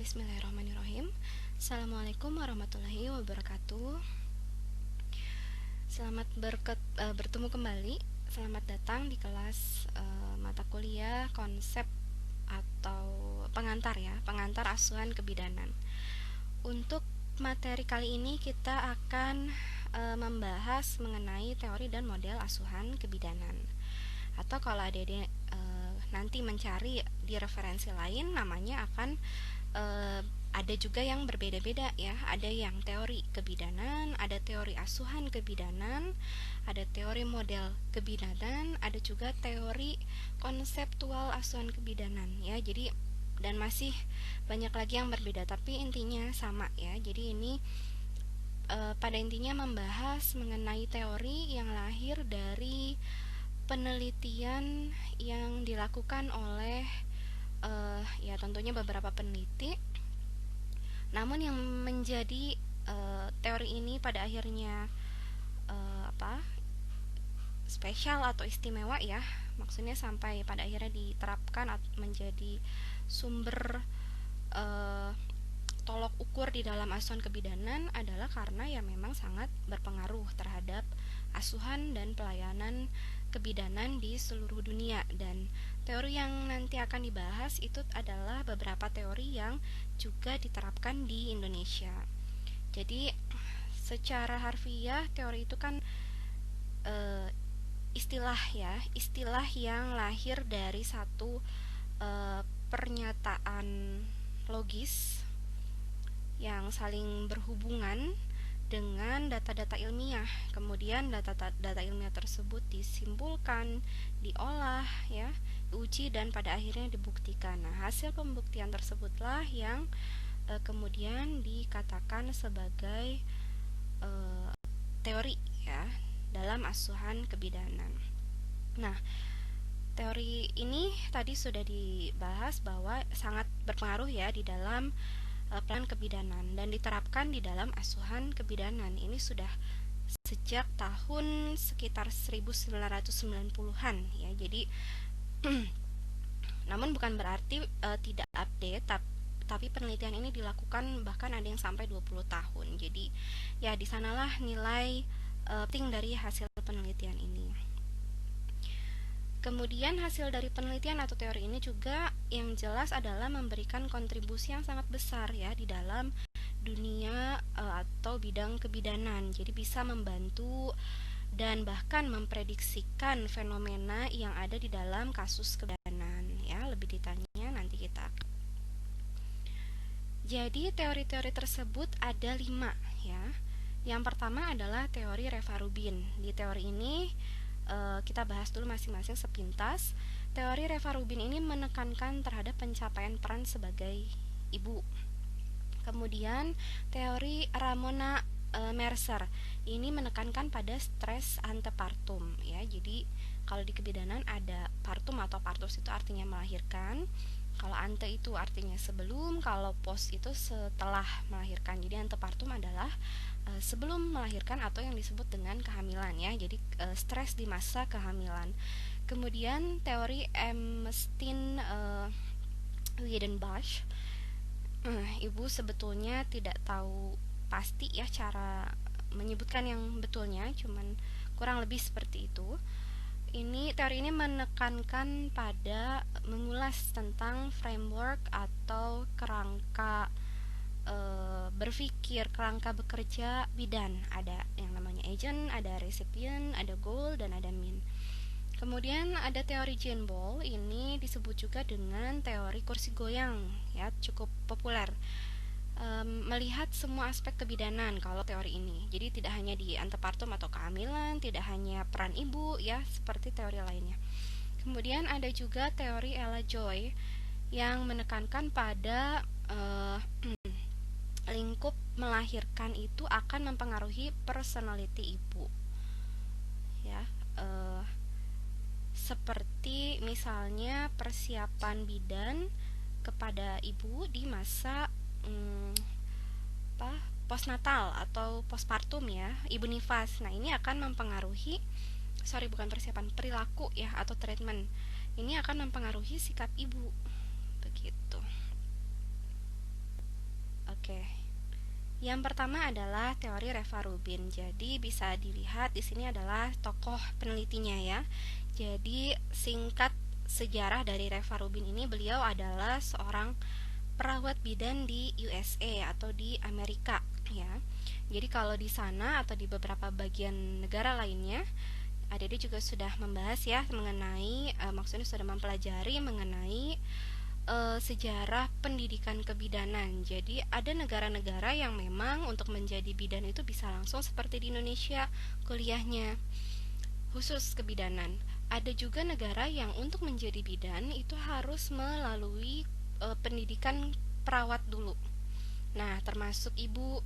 Bismillahirrahmanirrahim. Assalamualaikum warahmatullahi wabarakatuh. Selamat bertemu kembali. Selamat datang di kelas mata kuliah konsep atau pengantar ya, pengantar asuhan kebidanan. Untuk materi kali ini kita akan membahas mengenai teori dan model asuhan kebidanan. Atau kalau adik-adik nanti mencari di referensi lain, namanya akan ada juga yang berbeda-beda ya. Ada yang teori kebidanan, ada teori asuhan kebidanan, ada teori model kebidanan, ada juga teori konseptual asuhan kebidanan ya. Jadi dan masih banyak lagi yang berbeda, tapi intinya sama ya. Jadi ini pada intinya membahas mengenai teori yang lahir dari penelitian yang dilakukan oleh ya tentunya beberapa peneliti. Namun yang menjadi teori ini pada akhirnya spesial atau istimewa ya, maksudnya sampai pada akhirnya diterapkan menjadi sumber tolok ukur di dalam asuhan kebidanan adalah karena ya memang sangat berpengaruh terhadap asuhan dan pelayanan kebidanan di seluruh dunia. Dan teori yang nanti akan dibahas itu adalah beberapa teori yang juga diterapkan di Indonesia. Jadi secara harfiah teori itu kan istilah yang lahir dari satu pernyataan logis yang saling berhubungan dengan data-data ilmiah. Kemudian data ilmiah tersebut disimpulkan, diolah ya, diuji dan pada akhirnya dibuktikan. Nah, hasil pembuktian tersebutlah yang kemudian dikatakan sebagai teori ya dalam asuhan kebidanan. Nah, teori ini tadi sudah dibahas bahwa sangat berpengaruh ya di dalam peran kebidanan dan diterapkan di dalam asuhan kebidanan. Ini sudah sejak tahun sekitar 1990-an ya. Jadi namun bukan berarti tidak update, tapi penelitian ini dilakukan bahkan ada yang sampai 20 tahun. Jadi ya di sanalah nilai penting dari hasil penelitian ini. Kemudian hasil dari penelitian atau teori ini juga yang jelas adalah memberikan kontribusi yang sangat besar ya di dalam dunia atau bidang kebidanan. Jadi bisa membantu dan bahkan memprediksikan fenomena yang ada di dalam kasus kebidanan ya. Lebih detailnya nanti kita. Jadi teori-teori tersebut ada 5 ya. Yang pertama adalah teori Reva-Rubin. Di teori ini kita bahas dulu masing-masing sepintas. Teori Reva-Rubin ini menekankan terhadap pencapaian peran sebagai ibu. Kemudian teori Ramona Mercer ini menekankan pada stres antepartum ya. Jadi kalau di kebidanan ada partum atau partus itu artinya melahirkan. Kalau ante itu artinya sebelum, kalau pos itu setelah melahirkan. Jadi antepartum adalah sebelum melahirkan atau yang disebut dengan kehamilan ya. Jadi stres di masa kehamilan. Kemudian teori Ernestine Wiedenbach, ibu sebetulnya tidak tahu pasti ya cara menyebutkan yang betulnya, cuman kurang lebih seperti itu. Teori ini menekankan pada mengulas tentang framework atau kerangka berpikir, kerangka bekerja bidan. Ada yang namanya agent, ada recipient, ada goal, dan ada mean. Kemudian ada teori Jane Ball, ini disebut juga dengan teori kursi goyang ya, cukup populer. Melihat semua aspek kebidanan kalau teori ini. Jadi tidak hanya di antepartum atau kehamilan, tidak hanya peran ibu ya, seperti teori lainnya. Kemudian ada juga teori Ella Joy yang menekankan pada lingkup melahirkan itu akan mempengaruhi personality ibu ya, seperti misalnya persiapan bidan kepada ibu di masa postnatal atau postpartum ya, ibu nifas. Nah, ini akan mempengaruhi perilaku ya atau treatment. Ini akan mempengaruhi sikap ibu. Begitu. Oke. Yang pertama adalah teori Reva Rubin. Jadi bisa dilihat di sini adalah tokoh penelitinya ya. Jadi singkat sejarah dari Reva Rubin ini, beliau adalah seorang perawat bidan di USA atau di Amerika ya. Jadi kalau di sana atau di beberapa bagian negara lainnya, adik-adik juga sudah membahas ya mengenai maksudnya sudah mempelajari mengenai sejarah pendidikan kebidanan. Jadi ada negara-negara yang memang untuk menjadi bidan itu bisa langsung seperti di Indonesia kuliahnya khusus kebidanan. Ada juga negara yang untuk menjadi bidan itu harus melalui pendidikan perawat dulu. Nah, termasuk Ibu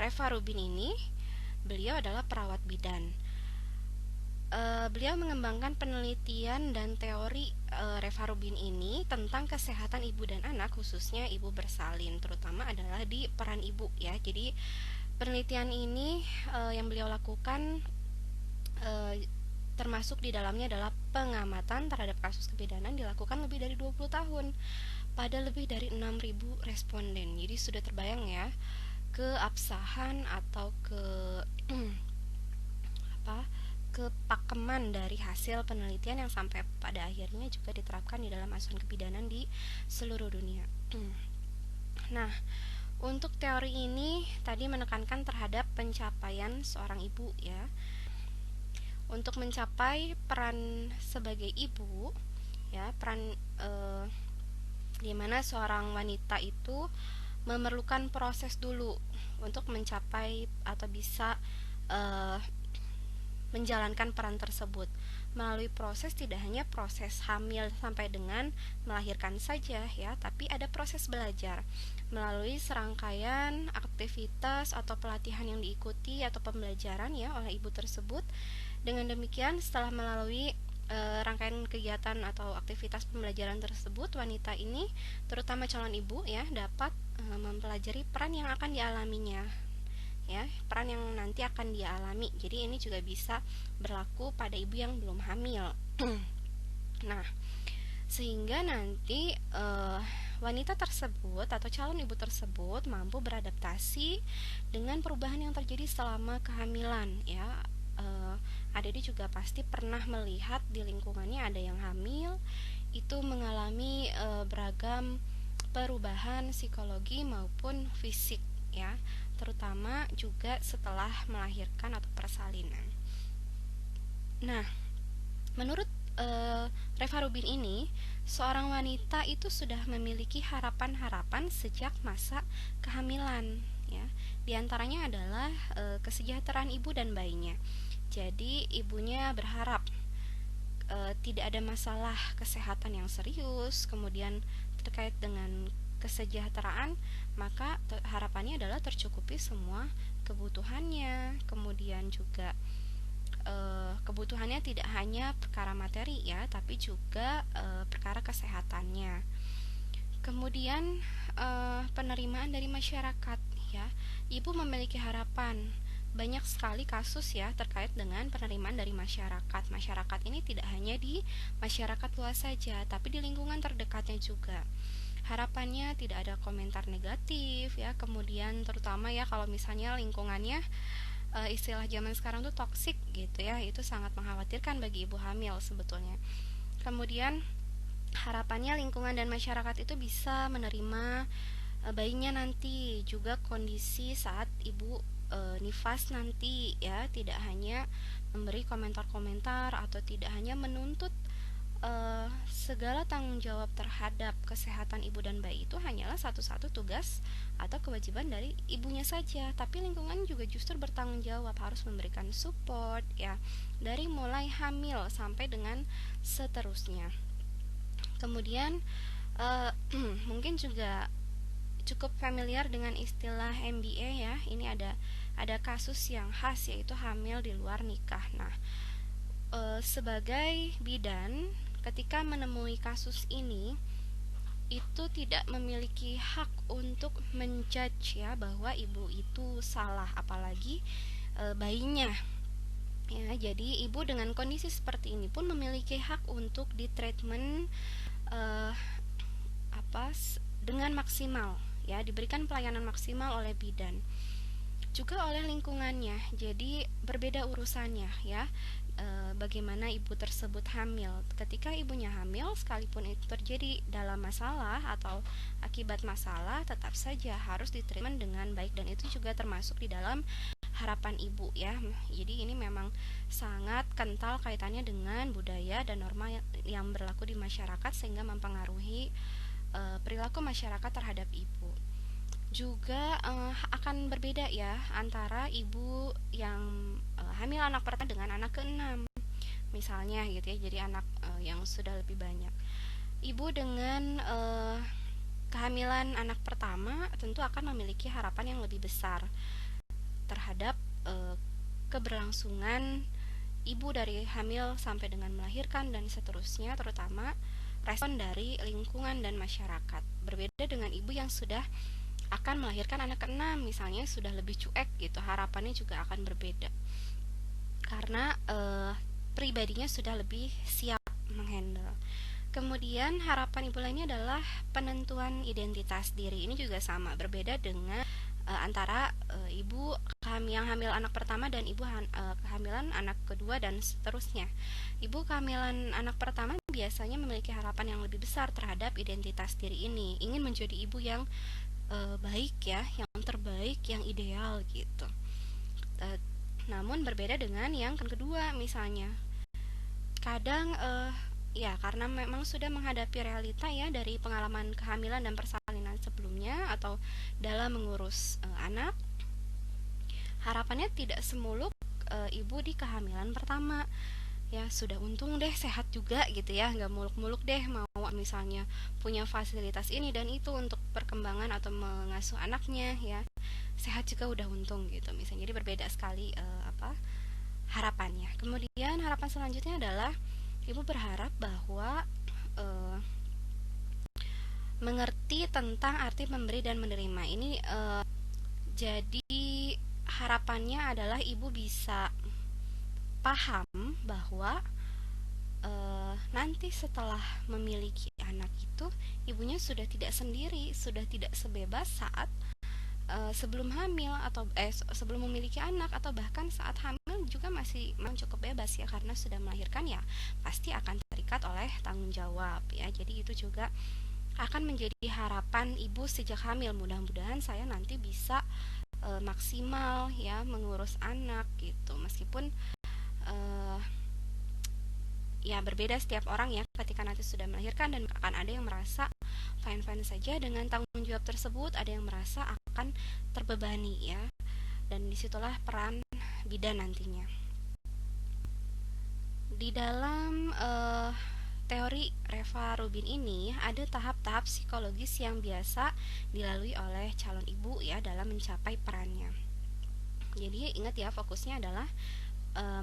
Reva Rubin ini, beliau adalah perawat bidan. Beliau mengembangkan penelitian dan teori Reva Rubin ini tentang kesehatan ibu dan anak, khususnya ibu bersalin, terutama adalah di peran ibu ya. Jadi penelitian ini yang beliau lakukan termasuk di dalamnya adalah pengamatan terhadap kasus kebidanan dilakukan lebih dari 20 tahun pada lebih dari 6.000 responden. Jadi sudah terbayang ya keabsahan atau kepakeman dari hasil penelitian yang sampai pada akhirnya juga diterapkan di dalam asuhan kebidanan di seluruh dunia. Nah, untuk teori ini tadi menekankan terhadap pencapaian seorang ibu ya. Untuk mencapai peran sebagai ibu ya, peran di mana seorang wanita itu memerlukan proses dulu untuk mencapai atau bisa menjalankan peran tersebut. Melalui proses tidak hanya proses hamil sampai dengan melahirkan saja ya, tapi ada proses belajar melalui serangkaian aktivitas atau pelatihan yang diikuti atau pembelajaran ya oleh ibu tersebut. Dengan demikian setelah melalui rangkaian kegiatan atau aktivitas pembelajaran tersebut, wanita ini terutama calon ibu ya dapat mempelajari peran yang akan dialaminya ya, peran yang nanti akan dia alami. Jadi ini juga bisa berlaku pada ibu yang belum hamil. Nah, sehingga nanti wanita tersebut atau calon ibu tersebut mampu beradaptasi dengan perubahan yang terjadi selama kehamilan ya. Adik-adik juga pasti pernah melihat di lingkungannya ada yang hamil itu mengalami beragam perubahan psikologi maupun fisik ya, terutama juga setelah melahirkan atau persalinan. Nah, menurut Reva Rubin ini, seorang wanita itu sudah memiliki harapan-harapan sejak masa kehamilan ya. Di antaranya adalah kesejahteraan ibu dan bayinya. Jadi ibunya berharap tidak ada masalah kesehatan yang serius, kemudian terkait dengan kesejahteraan, maka harapannya adalah tercukupi semua kebutuhannya. Kemudian juga kebutuhannya tidak hanya perkara materi ya, tapi juga perkara kesehatannya. Kemudian penerimaan dari masyarakat ya, ibu memiliki harapan. Banyak sekali kasus ya terkait dengan penerimaan dari masyarakat. Masyarakat ini tidak hanya di masyarakat luas saja, tapi di lingkungan terdekatnya juga. Harapannya tidak ada komentar negatif ya. Kemudian terutama ya kalau misalnya lingkungannya istilah zaman sekarang tuh toksik gitu ya, itu sangat mengkhawatirkan bagi ibu hamil sebetulnya. Kemudian harapannya lingkungan dan masyarakat itu bisa menerima bayinya nanti, juga kondisi saat ibu nifas nanti ya, tidak hanya memberi komentar-komentar atau tidak hanya menuntut segala tanggung jawab terhadap kesehatan ibu dan bayi itu hanyalah satu-satu tugas atau kewajiban dari ibunya saja, tapi lingkungan juga justru bertanggung jawab, harus memberikan support ya, dari mulai hamil sampai dengan seterusnya. Kemudian mungkin juga cukup familiar dengan istilah MBA ya. Ini ada kasus yang khas yaitu hamil di luar nikah. Nah, sebagai bidan ketika menemui kasus ini itu tidak memiliki hak untuk menjudge ya bahwa ibu itu salah, apalagi bayinya. Ya, jadi ibu dengan kondisi seperti ini pun memiliki hak untuk ditreatment dengan maksimal ya, diberikan pelayanan maksimal oleh bidan, juga oleh lingkungannya. Jadi berbeda urusannya ya. Bagaimana ibu tersebut hamil. Ketika ibunya hamil, sekalipun itu terjadi dalam masalah atau akibat masalah, tetap saja harus diterima dengan baik, dan itu juga termasuk di dalam harapan ibu ya. Jadi ini memang sangat kental kaitannya dengan budaya dan norma yang berlaku di masyarakat, sehingga mempengaruhi perilaku masyarakat terhadap ibu. Juga akan berbeda ya antara ibu yang hamil anak pertama dengan anak keenam misalnya gitu ya, jadi anak yang sudah lebih banyak. Ibu dengan kehamilan anak pertama tentu akan memiliki harapan yang lebih besar terhadap keberlangsungan ibu dari hamil sampai dengan melahirkan dan seterusnya, terutama respon dari lingkungan dan masyarakat. Berbeda dengan ibu yang sudah akan melahirkan anak keenam misalnya, sudah lebih cuek gitu, harapannya juga akan berbeda karena pribadinya sudah lebih siap menghandle. Kemudian harapan ibu lainnya adalah penentuan identitas diri. Ini juga sama, berbeda dengan antara ibu yang hamil anak pertama dan ibu kehamilan anak kedua dan seterusnya. Ibu kehamilan anak pertama biasanya memiliki harapan yang lebih besar terhadap identitas diri ini, ingin menjadi ibu yang baik ya, yang terbaik, yang ideal gitu. Namun berbeda dengan yang kedua misalnya. Kadang ya karena memang sudah menghadapi realita ya dari pengalaman kehamilan dan persalinan sebelumnya atau dalam mengurus anak, harapannya tidak semuluk ibu di kehamilan pertama. Ya sudah, untung deh sehat juga gitu ya, nggak muluk-muluk deh mau misalnya punya fasilitas ini dan itu untuk perkembangan atau mengasuh anaknya ya, sehat juga udah untung gitu misalnya. Jadi berbeda sekali harapannya. Kemudian harapan selanjutnya adalah ibu berharap bahwa mengerti tentang arti memberi dan menerima. Ini jadi harapannya adalah ibu bisa paham bahwa nanti setelah memiliki anak itu, ibunya sudah tidak sendiri, sudah tidak sebebas saat sebelum hamil atau sebelum memiliki anak, atau bahkan saat hamil juga masih cukup bebas ya, karena sudah melahirkan ya pasti akan terikat oleh tanggung jawab ya. Jadi itu juga akan menjadi harapan ibu sejak hamil. Mudah-mudahan saya nanti bisa maksimal ya mengurus anak gitu, meskipun ya berbeda setiap orang ya ketika nanti sudah melahirkan, dan akan ada yang merasa fine-fine saja dengan tanggung jawab tersebut, ada yang merasa akan terbebani ya, dan disitulah peran bidan nantinya. Di dalam teori Reva Rubin ini ada tahap-tahap psikologis yang biasa dilalui oleh calon ibu ya dalam mencapai perannya. Jadi ingat ya, fokusnya adalah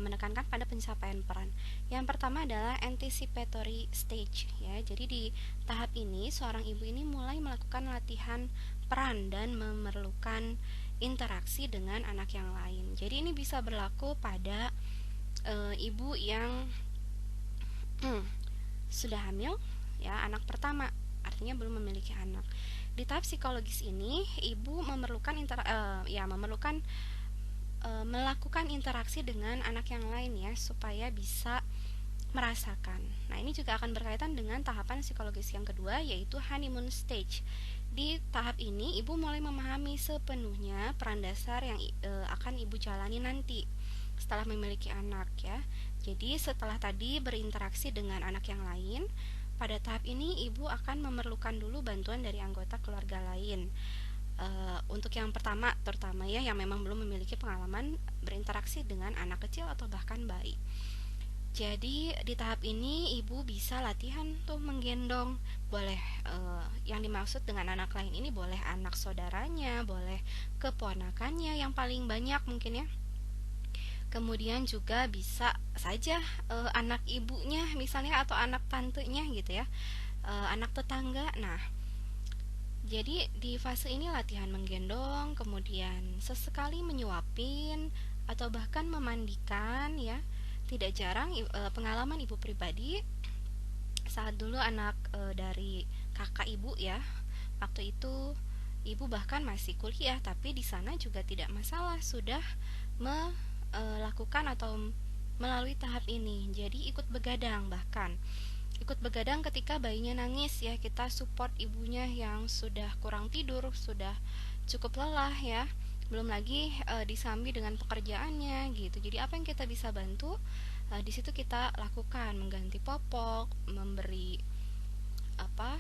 menekankan pada pencapaian peran. Yang pertama adalah anticipatory stage ya. Jadi di tahap ini seorang ibu ini mulai melakukan latihan peran dan memerlukan interaksi dengan anak yang lain. Jadi ini bisa berlaku pada ibu yang sudah hamil ya, anak pertama, artinya belum memiliki anak. Di tahap psikologis ini ibu memerlukan melakukan interaksi dengan anak yang lain ya, supaya bisa merasakan. Nah, ini juga akan berkaitan dengan tahapan psikologis yang kedua, yaitu honeymoon stage. Di tahap ini ibu mulai memahami sepenuhnya peran dasar yang akan ibu jalani nanti setelah memiliki anak ya. Jadi setelah tadi berinteraksi dengan anak yang lain, pada tahap ini ibu akan memerlukan dulu bantuan dari anggota keluarga lain. Untuk yang pertama terutama ya, yang memang belum memiliki pengalaman berinteraksi dengan anak kecil atau bahkan bayi. Jadi di tahap ini ibu bisa latihan tuh menggendong. Boleh yang dimaksud dengan anak lain ini boleh anak saudaranya, boleh keponakannya yang paling banyak mungkin ya. Kemudian juga bisa saja anak ibunya misalnya, atau anak tantenya gitu ya, anak tetangga. Nah, jadi di fase ini latihan menggendong, kemudian sesekali menyuapin atau bahkan memandikan ya. Tidak jarang pengalaman ibu pribadi saat dulu anak dari kakak ibu ya, waktu itu ibu bahkan masih kuliah, tapi di sana juga tidak masalah, sudah melakukan atau melalui tahap ini. Jadi ikut begadang, bahkan ikut begadang ketika bayinya nangis ya, kita support ibunya yang sudah kurang tidur, sudah cukup lelah ya, belum lagi disambi dengan pekerjaannya gitu. Jadi apa yang kita bisa bantu, di situ kita lakukan, mengganti popok, memberi apa,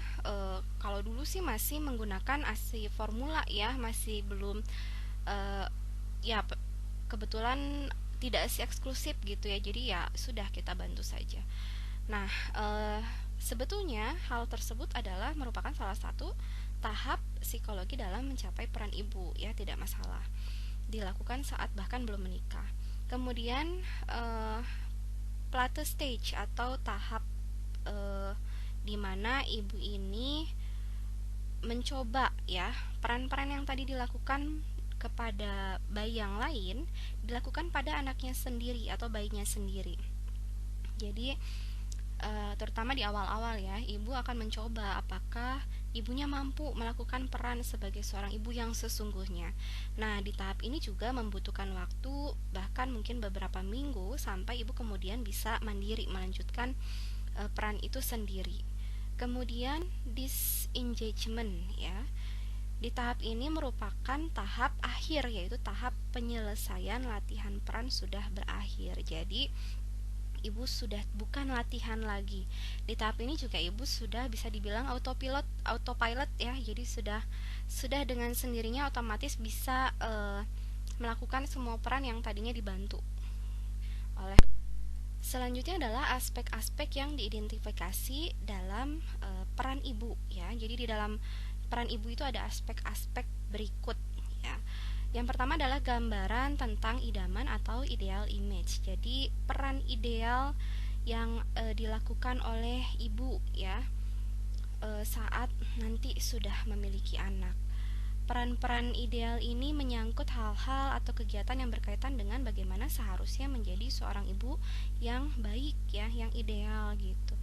kalau dulu sih masih menggunakan ASI formula ya, masih belum eh, ya kebetulan tidak si eksklusif gitu ya, jadi ya sudah kita bantu saja. Nah, sebetulnya hal tersebut adalah merupakan salah satu tahap psikologi dalam mencapai peran ibu ya, tidak masalah dilakukan saat bahkan belum menikah. Kemudian Plateau stage atau tahap eh, di mana ibu ini mencoba ya, peran-peran yang tadi dilakukan kepada bayi yang lain dilakukan pada anaknya sendiri atau bayinya sendiri. Jadi terutama di awal-awal ya, ibu akan mencoba apakah ibunya mampu melakukan peran sebagai seorang ibu yang sesungguhnya. Nah, di tahap ini juga membutuhkan waktu, bahkan mungkin beberapa minggu sampai ibu kemudian bisa mandiri melanjutkan peran itu sendiri. Kemudian disengagement ya. Di tahap ini merupakan tahap akhir, yaitu tahap penyelesaian latihan peran sudah berakhir. Jadi ibu sudah bukan latihan lagi. Di tahap ini juga ibu sudah bisa dibilang autopilot ya. Jadi sudah dengan sendirinya otomatis bisa melakukan semua peran yang tadinya dibantu oleh. Selanjutnya adalah aspek-aspek yang diidentifikasi dalam peran ibu ya. Jadi di dalam peran ibu itu ada aspek-aspek berikut ya. Yang pertama adalah gambaran tentang idaman atau ideal image. Jadi peran ideal yang dilakukan oleh ibu ya saat nanti sudah memiliki anak. Peran-peran ideal ini menyangkut hal-hal atau kegiatan yang berkaitan dengan bagaimana seharusnya menjadi seorang ibu yang baik ya, yang ideal gitu.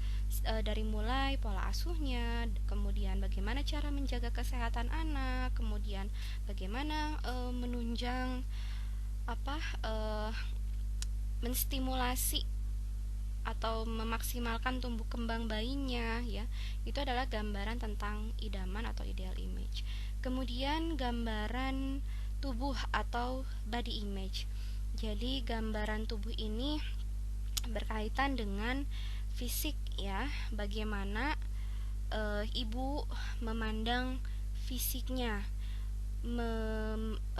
Dari mulai pola asuhnya, kemudian bagaimana cara menjaga kesehatan anak, kemudian bagaimana menunjang apa menstimulasi atau memaksimalkan tumbuh kembang bayinya ya. Itu adalah gambaran tentang idaman atau ideal image. Kemudian gambaran tubuh atau body image. Jadi gambaran tubuh ini berkaitan dengan fisik ya, bagaimana ibu memandang fisiknya,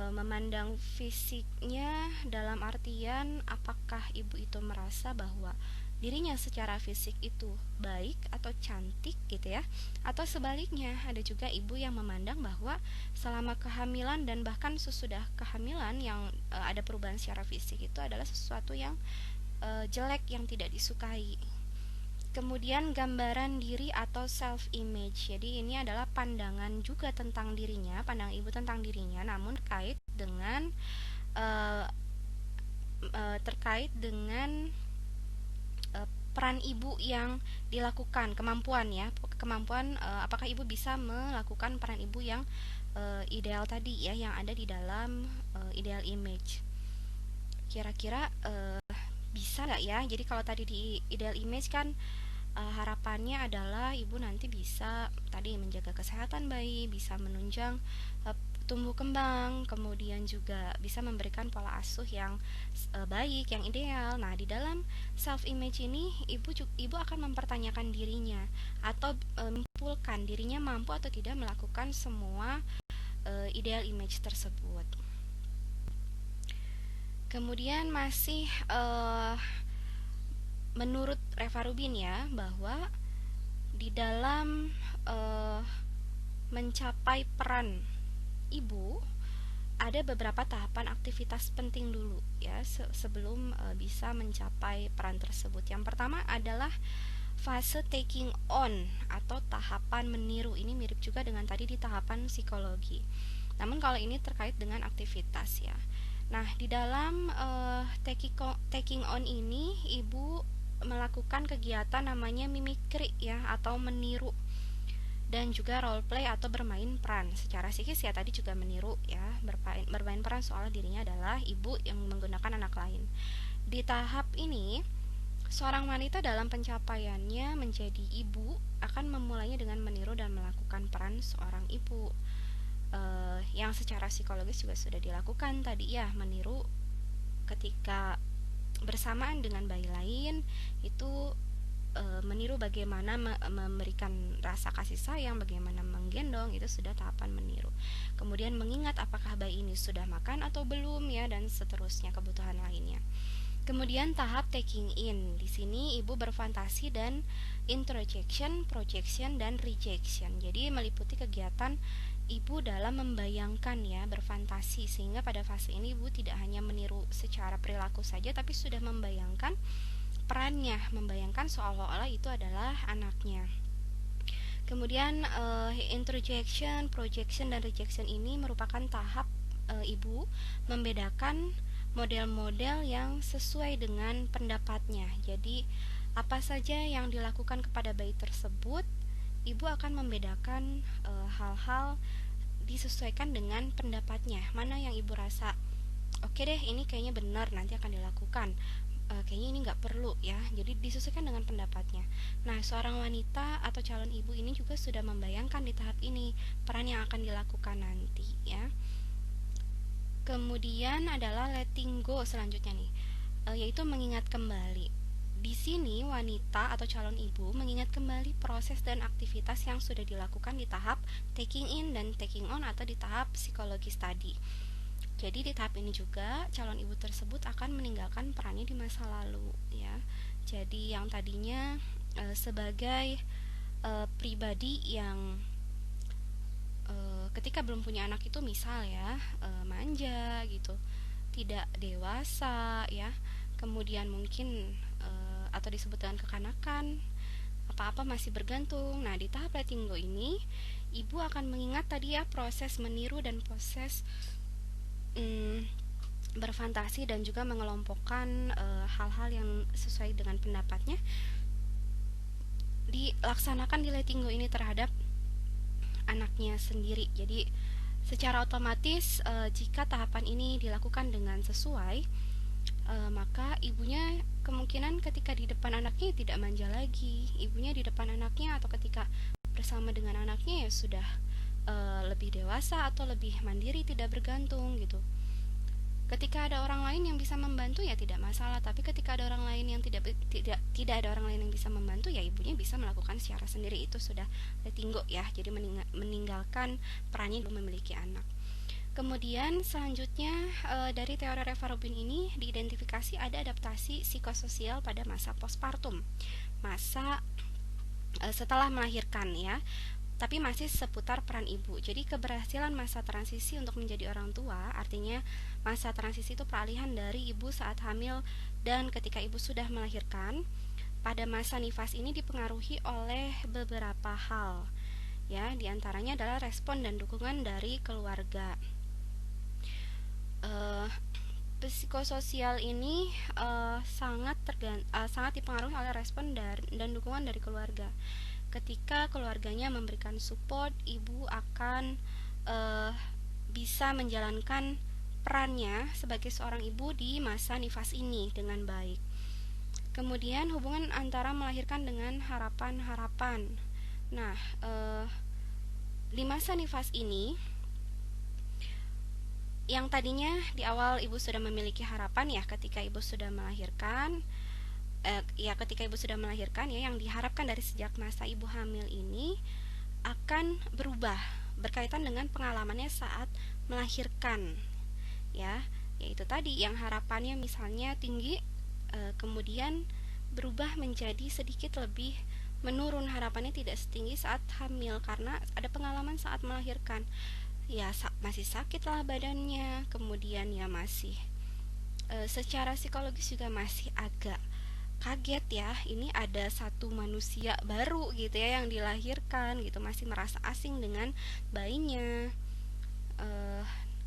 memandang fisiknya dalam artian apakah ibu itu merasa bahwa dirinya secara fisik itu baik atau cantik gitu ya, atau sebaliknya ada juga ibu yang memandang bahwa selama kehamilan dan bahkan sesudah kehamilan yang ada perubahan secara fisik itu adalah sesuatu yang jelek, yang tidak disukai. Kemudian gambaran diri atau self image. Jadi ini adalah pandangan juga tentang dirinya, pandangan ibu tentang dirinya, namun uh, terkait dengan peran ibu yang dilakukan, kemampuan ya, kemampuan apakah ibu bisa melakukan peran ibu yang ideal tadi ya, yang ada di dalam ideal image. Kira-kira bisa nggak ya? Jadi kalau tadi di ideal image kan harapannya adalah ibu nanti bisa tadi menjaga kesehatan bayi, bisa menunjang tumbuh kembang, kemudian juga bisa memberikan pola asuh yang baik, yang ideal. Nah, di dalam self image ini ibu akan mempertanyakan dirinya atau menyimpulkan dirinya mampu atau tidak melakukan semua ideal image tersebut. Kemudian masih menurut Reva Rubin ya, bahwa di dalam mencapai peran ibu ada beberapa tahapan aktivitas penting dulu ya sebelum bisa mencapai peran tersebut. Yang pertama adalah fase taking on atau tahapan meniru. Ini mirip juga dengan tadi di tahapan psikologi. Namun kalau ini terkait dengan aktivitas ya. Nah, di dalam taking on ini ibu melakukan kegiatan namanya mimikri ya, atau meniru. dan juga role play atau bermain peran. Secara psikis ya tadi juga meniru ya, bermain peran soal dirinya adalah ibu yang menggunakan anak lain. Di tahap ini, seorang wanita dalam pencapaiannya menjadi ibu akan memulainya dengan meniru dan melakukan peran seorang ibu. Yang secara psikologis juga sudah dilakukan tadi ya, meniru ketika bersamaan dengan bayi lain itu meniru bagaimana memberikan rasa kasih sayang, bagaimana menggendong, itu sudah tahapan meniru. Kemudian mengingat apakah bayi ini sudah makan atau belum ya, dan seterusnya kebutuhan lainnya. Kemudian tahap taking in. Di sini ibu berfantasi dan introjection, projection, dan rejection. Jadi meliputi kegiatan ibu dalam membayangkan ya, berfantasi, sehingga pada fase ini ibu tidak hanya meniru secara perilaku saja, tapi sudah membayangkan perannya, membayangkan seolah-olah itu adalah anaknya. Kemudian introjection, projection, dan rejection ini merupakan tahap ibu membedakan model-model yang sesuai dengan pendapatnya. Jadi apa saja yang dilakukan kepada bayi tersebut, ibu akan membedakan hal-hal disesuaikan dengan pendapatnya. Mana yang ibu rasa oke deh, ini kayaknya benar, nanti akan dilakukan. Kayaknya ini nggak perlu ya, jadi disesuaikan dengan pendapatnya. Nah, seorang wanita atau calon ibu ini juga sudah membayangkan di tahap ini peran yang akan dilakukan nanti ya. Kemudian adalah letting go selanjutnya nih, yaitu mengingat kembali. Di sini wanita atau calon ibu mengingat kembali proses dan aktivitas yang sudah dilakukan di tahap taking in dan taking on atau di tahap psikologis tadi. Jadi di tahap ini juga calon ibu tersebut akan meninggalkan perannya di masa lalu ya. Jadi yang tadinya sebagai pribadi yang ketika belum punya anak itu misal ya manja gitu, tidak dewasa ya. Kemudian mungkin atau disebut dengan kekanakan, apa-apa masih bergantung. Nah, di tahap letting go ini ibu akan mengingat tadi ya proses meniru dan proses berfantasi dan juga mengelompokkan hal-hal yang sesuai dengan pendapatnya dilaksanakan di letting go ini terhadap anaknya sendiri. Jadi secara otomatis jika tahapan ini dilakukan dengan sesuai, maka ibunya kemungkinan ketika di depan anaknya tidak manja lagi. Ibunya di depan anaknya atau ketika bersama dengan anaknya ya sudah lebih dewasa atau lebih mandiri, tidak bergantung gitu. Ketika ada orang lain yang bisa membantu ya tidak masalah, tapi ketika ada orang lain yang tidak ada orang lain yang bisa membantu ya ibunya bisa melakukan secara sendiri. Itu sudah letting go ya, jadi meninggalkan perannya memiliki anak. Kemudian selanjutnya dari teori Reva Rubin ini diidentifikasi ada adaptasi psikososial pada masa postpartum, masa setelah melahirkan ya, tapi masih seputar peran ibu. Jadi keberhasilan masa transisi untuk menjadi orang tua, artinya masa transisi itu peralihan dari ibu saat hamil dan ketika ibu sudah melahirkan. Pada masa nifas ini dipengaruhi oleh beberapa hal ya, diantaranya adalah respon dan dukungan dari keluarga. Psikososial ini sangat dipengaruhi oleh respon dan dukungan dari keluarga. Ketika keluarganya memberikan support, ibu akan bisa menjalankan perannya sebagai seorang ibu di masa nifas ini dengan baik. Kemudian hubungan antara melahirkan dengan harapan-harapan. Nah, di masa nifas ini yang tadinya di awal ibu sudah memiliki harapan ya ketika ibu sudah melahirkan, ketika ibu sudah melahirkan ya, yang diharapkan dari sejak masa ibu hamil ini akan berubah berkaitan dengan pengalamannya saat melahirkan ya, yaitu tadi yang harapannya misalnya tinggi, kemudian berubah menjadi sedikit lebih menurun, harapannya tidak setinggi saat hamil karena ada pengalaman saat melahirkan ya, masih sakit lah badannya, kemudian ya masih secara psikologis juga masih agak kaget ya, ini ada satu manusia baru gitu ya yang dilahirkan gitu, masih merasa asing dengan bayinya.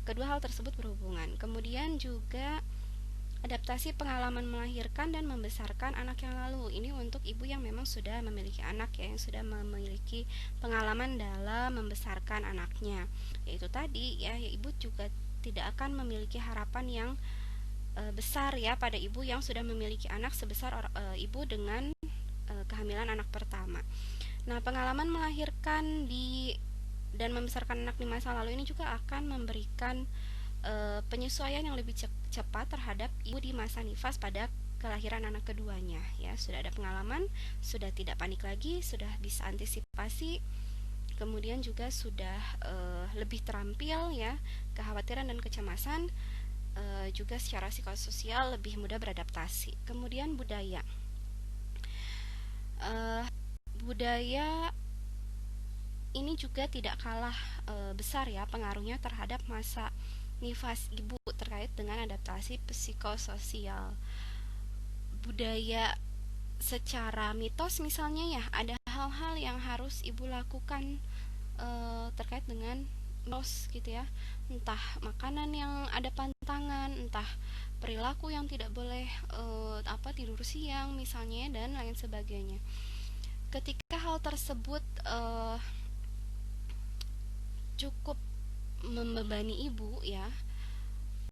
Kedua hal tersebut berhubungan. Kemudian juga Adaptasi pengalaman melahirkan dan membesarkan anak yang lalu. Ini untuk ibu yang memang sudah memiliki anak ya, yang sudah memiliki pengalaman dalam membesarkan anaknya. Yaitu tadi ya, ibu juga tidak akan memiliki harapan yang besar ya pada ibu yang sudah memiliki anak sebesar ibu dengan kehamilan anak pertama. Nah, pengalaman melahirkan dan membesarkan anak di masa lalu ini juga akan memberikan penyesuaian yang lebih cepat terhadap ibu di masa nifas pada kelahiran anak keduanya ya. Sudah ada pengalaman, sudah tidak panik lagi, sudah bisa antisipasi, kemudian juga sudah lebih terampil ya, kekhawatiran dan kecemasan, juga secara psikososial lebih mudah beradaptasi. Kemudian uh, budaya ini juga tidak kalah besar ya pengaruhnya terhadap masa nifas ibu terkait dengan adaptasi psikososial. Budaya secara mitos misalnya ya, ada hal-hal yang harus ibu lakukan terkait dengan mitos gitu ya. Entah makanan yang ada pantangan, entah perilaku yang tidak boleh tidur siang misalnya dan lain sebagainya. Ketika hal tersebut cukup membebani ibu ya,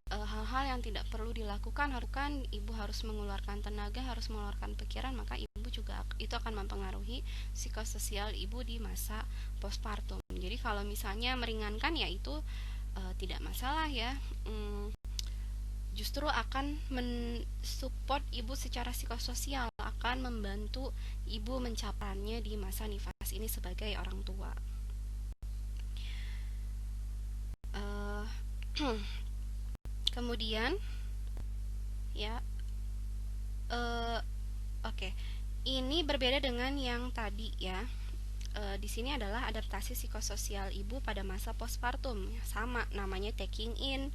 hal-hal yang tidak perlu dilakukan, ibu harus mengeluarkan tenaga, harus mengeluarkan pikiran, maka ibu juga itu akan mempengaruhi psikososial ibu di masa postpartum. Jadi kalau misalnya meringankan ya itu tidak masalah ya, justru akan mensupport ibu secara psikososial, akan membantu ibu mencapainya di masa nifas ini sebagai orang tua. Kemudian ya, oke, ini berbeda dengan yang tadi ya. Di sini adalah adaptasi psikososial ibu pada masa postpartum, sama namanya taking in.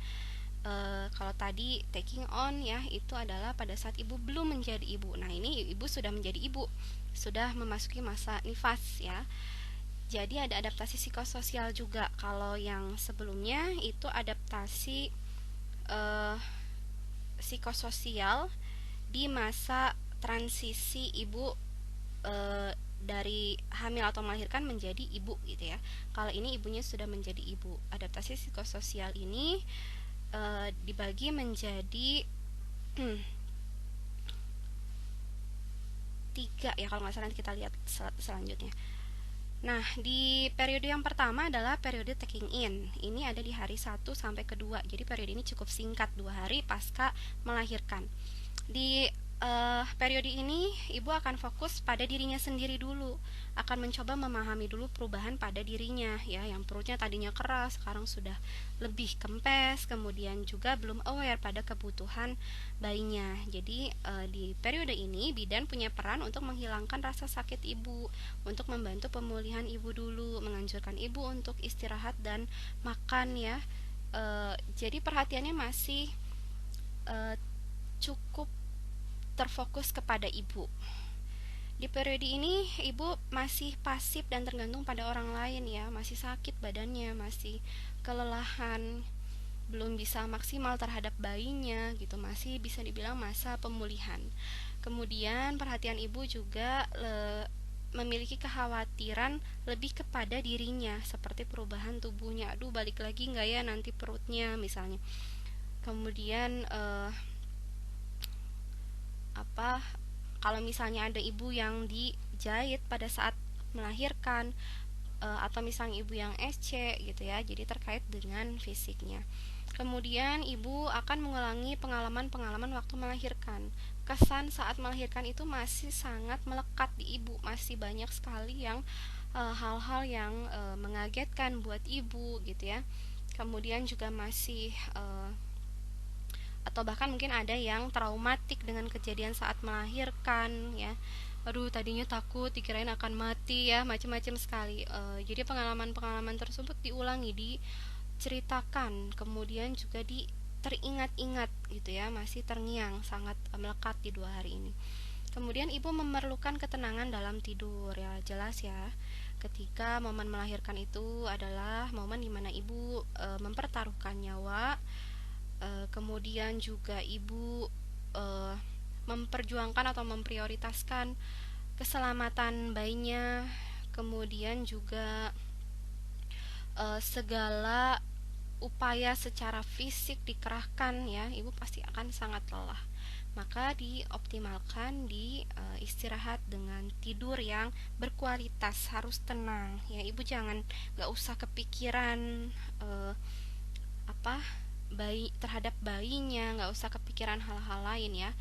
Kalau tadi taking on ya, itu adalah pada saat ibu belum menjadi ibu. Nah, ini ibu sudah menjadi ibu, sudah memasuki masa nifas ya. Jadi ada adaptasi psikososial juga. Kalau yang sebelumnya itu adaptasi psikososial di masa transisi ibu dari hamil atau melahirkan menjadi ibu gitu ya. Kalau ini ibunya sudah menjadi ibu. Adaptasi psikososial ini dibagi menjadi tiga ya kalau nggak salah, nanti kita lihat selanjutnya. Nah, di periode yang pertama adalah periode taking in. Ini ada di hari 1 sampai ke 2. Jadi periode ini cukup singkat, 2 hari pasca melahirkan. Di periode ini ibu akan fokus pada dirinya sendiri dulu, akan mencoba memahami dulu perubahan pada dirinya ya, yang perutnya tadinya keras sekarang sudah lebih kempes, kemudian juga belum aware pada kebutuhan bayinya. Jadi di periode ini bidan punya peran untuk menghilangkan rasa sakit ibu, untuk membantu pemulihan ibu dulu, menganjurkan ibu untuk istirahat dan makan ya. Jadi perhatiannya masih cukup terfokus kepada ibu. Di periode ini ibu masih pasif dan tergantung pada orang lain ya, masih sakit badannya, masih kelelahan, belum bisa maksimal terhadap bayinya gitu, masih bisa dibilang masa pemulihan. Kemudian perhatian ibu juga memiliki kekhawatiran lebih kepada dirinya, seperti perubahan tubuhnya, aduh balik lagi nggak ya nanti perutnya misalnya. Kemudian kalau misalnya ada ibu yang dijahit pada saat melahirkan, atau misalnya ibu yang SC gitu ya, jadi terkait dengan fisiknya. Kemudian ibu akan mengulangi pengalaman-pengalaman waktu melahirkan. Kesan saat melahirkan itu masih sangat melekat di ibu, masih banyak sekali yang hal-hal yang mengagetkan buat ibu gitu ya. Kemudian juga masih atau bahkan mungkin ada yang traumatik dengan kejadian saat melahirkan ya, aduh tadinya takut dikirain akan mati ya, macam-macam sekali. Jadi pengalaman-pengalaman tersebut diulangi, diceritakan, kemudian juga teringat-ingat gitu ya, masih terngiang, sangat melekat di 2 hari ini. Kemudian ibu memerlukan ketenangan dalam tidur ya, jelas ya, ketika momen melahirkan itu adalah momen dimana ibu mempertaruhkan nyawa. Kemudian juga ibu memperjuangkan atau memprioritaskan keselamatan bayinya, kemudian juga segala upaya secara fisik dikerahkan ya, ibu pasti akan sangat lelah. Maka dioptimalkan di istirahat dengan tidur yang berkualitas, harus tenang ya. Ibu jangan nggak usah kepikiran apa bayi terhadap bayinya, nggak usah kepikiran hal-hal lain ya.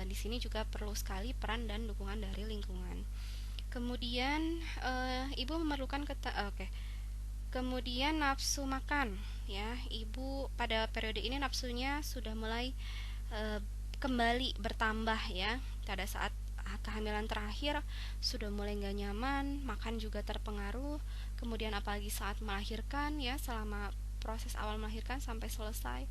Di sini juga perlu sekali peran dan dukungan dari lingkungan. Kemudian ibu memerlukan kemudian nafsu makan ya. Ibu pada periode ini nafsunya sudah mulai kembali bertambah ya. Pada saat kehamilan terakhir sudah mulai nggak nyaman, makan juga terpengaruh. Kemudian apalagi saat melahirkan ya, selama proses awal melahirkan sampai selesai,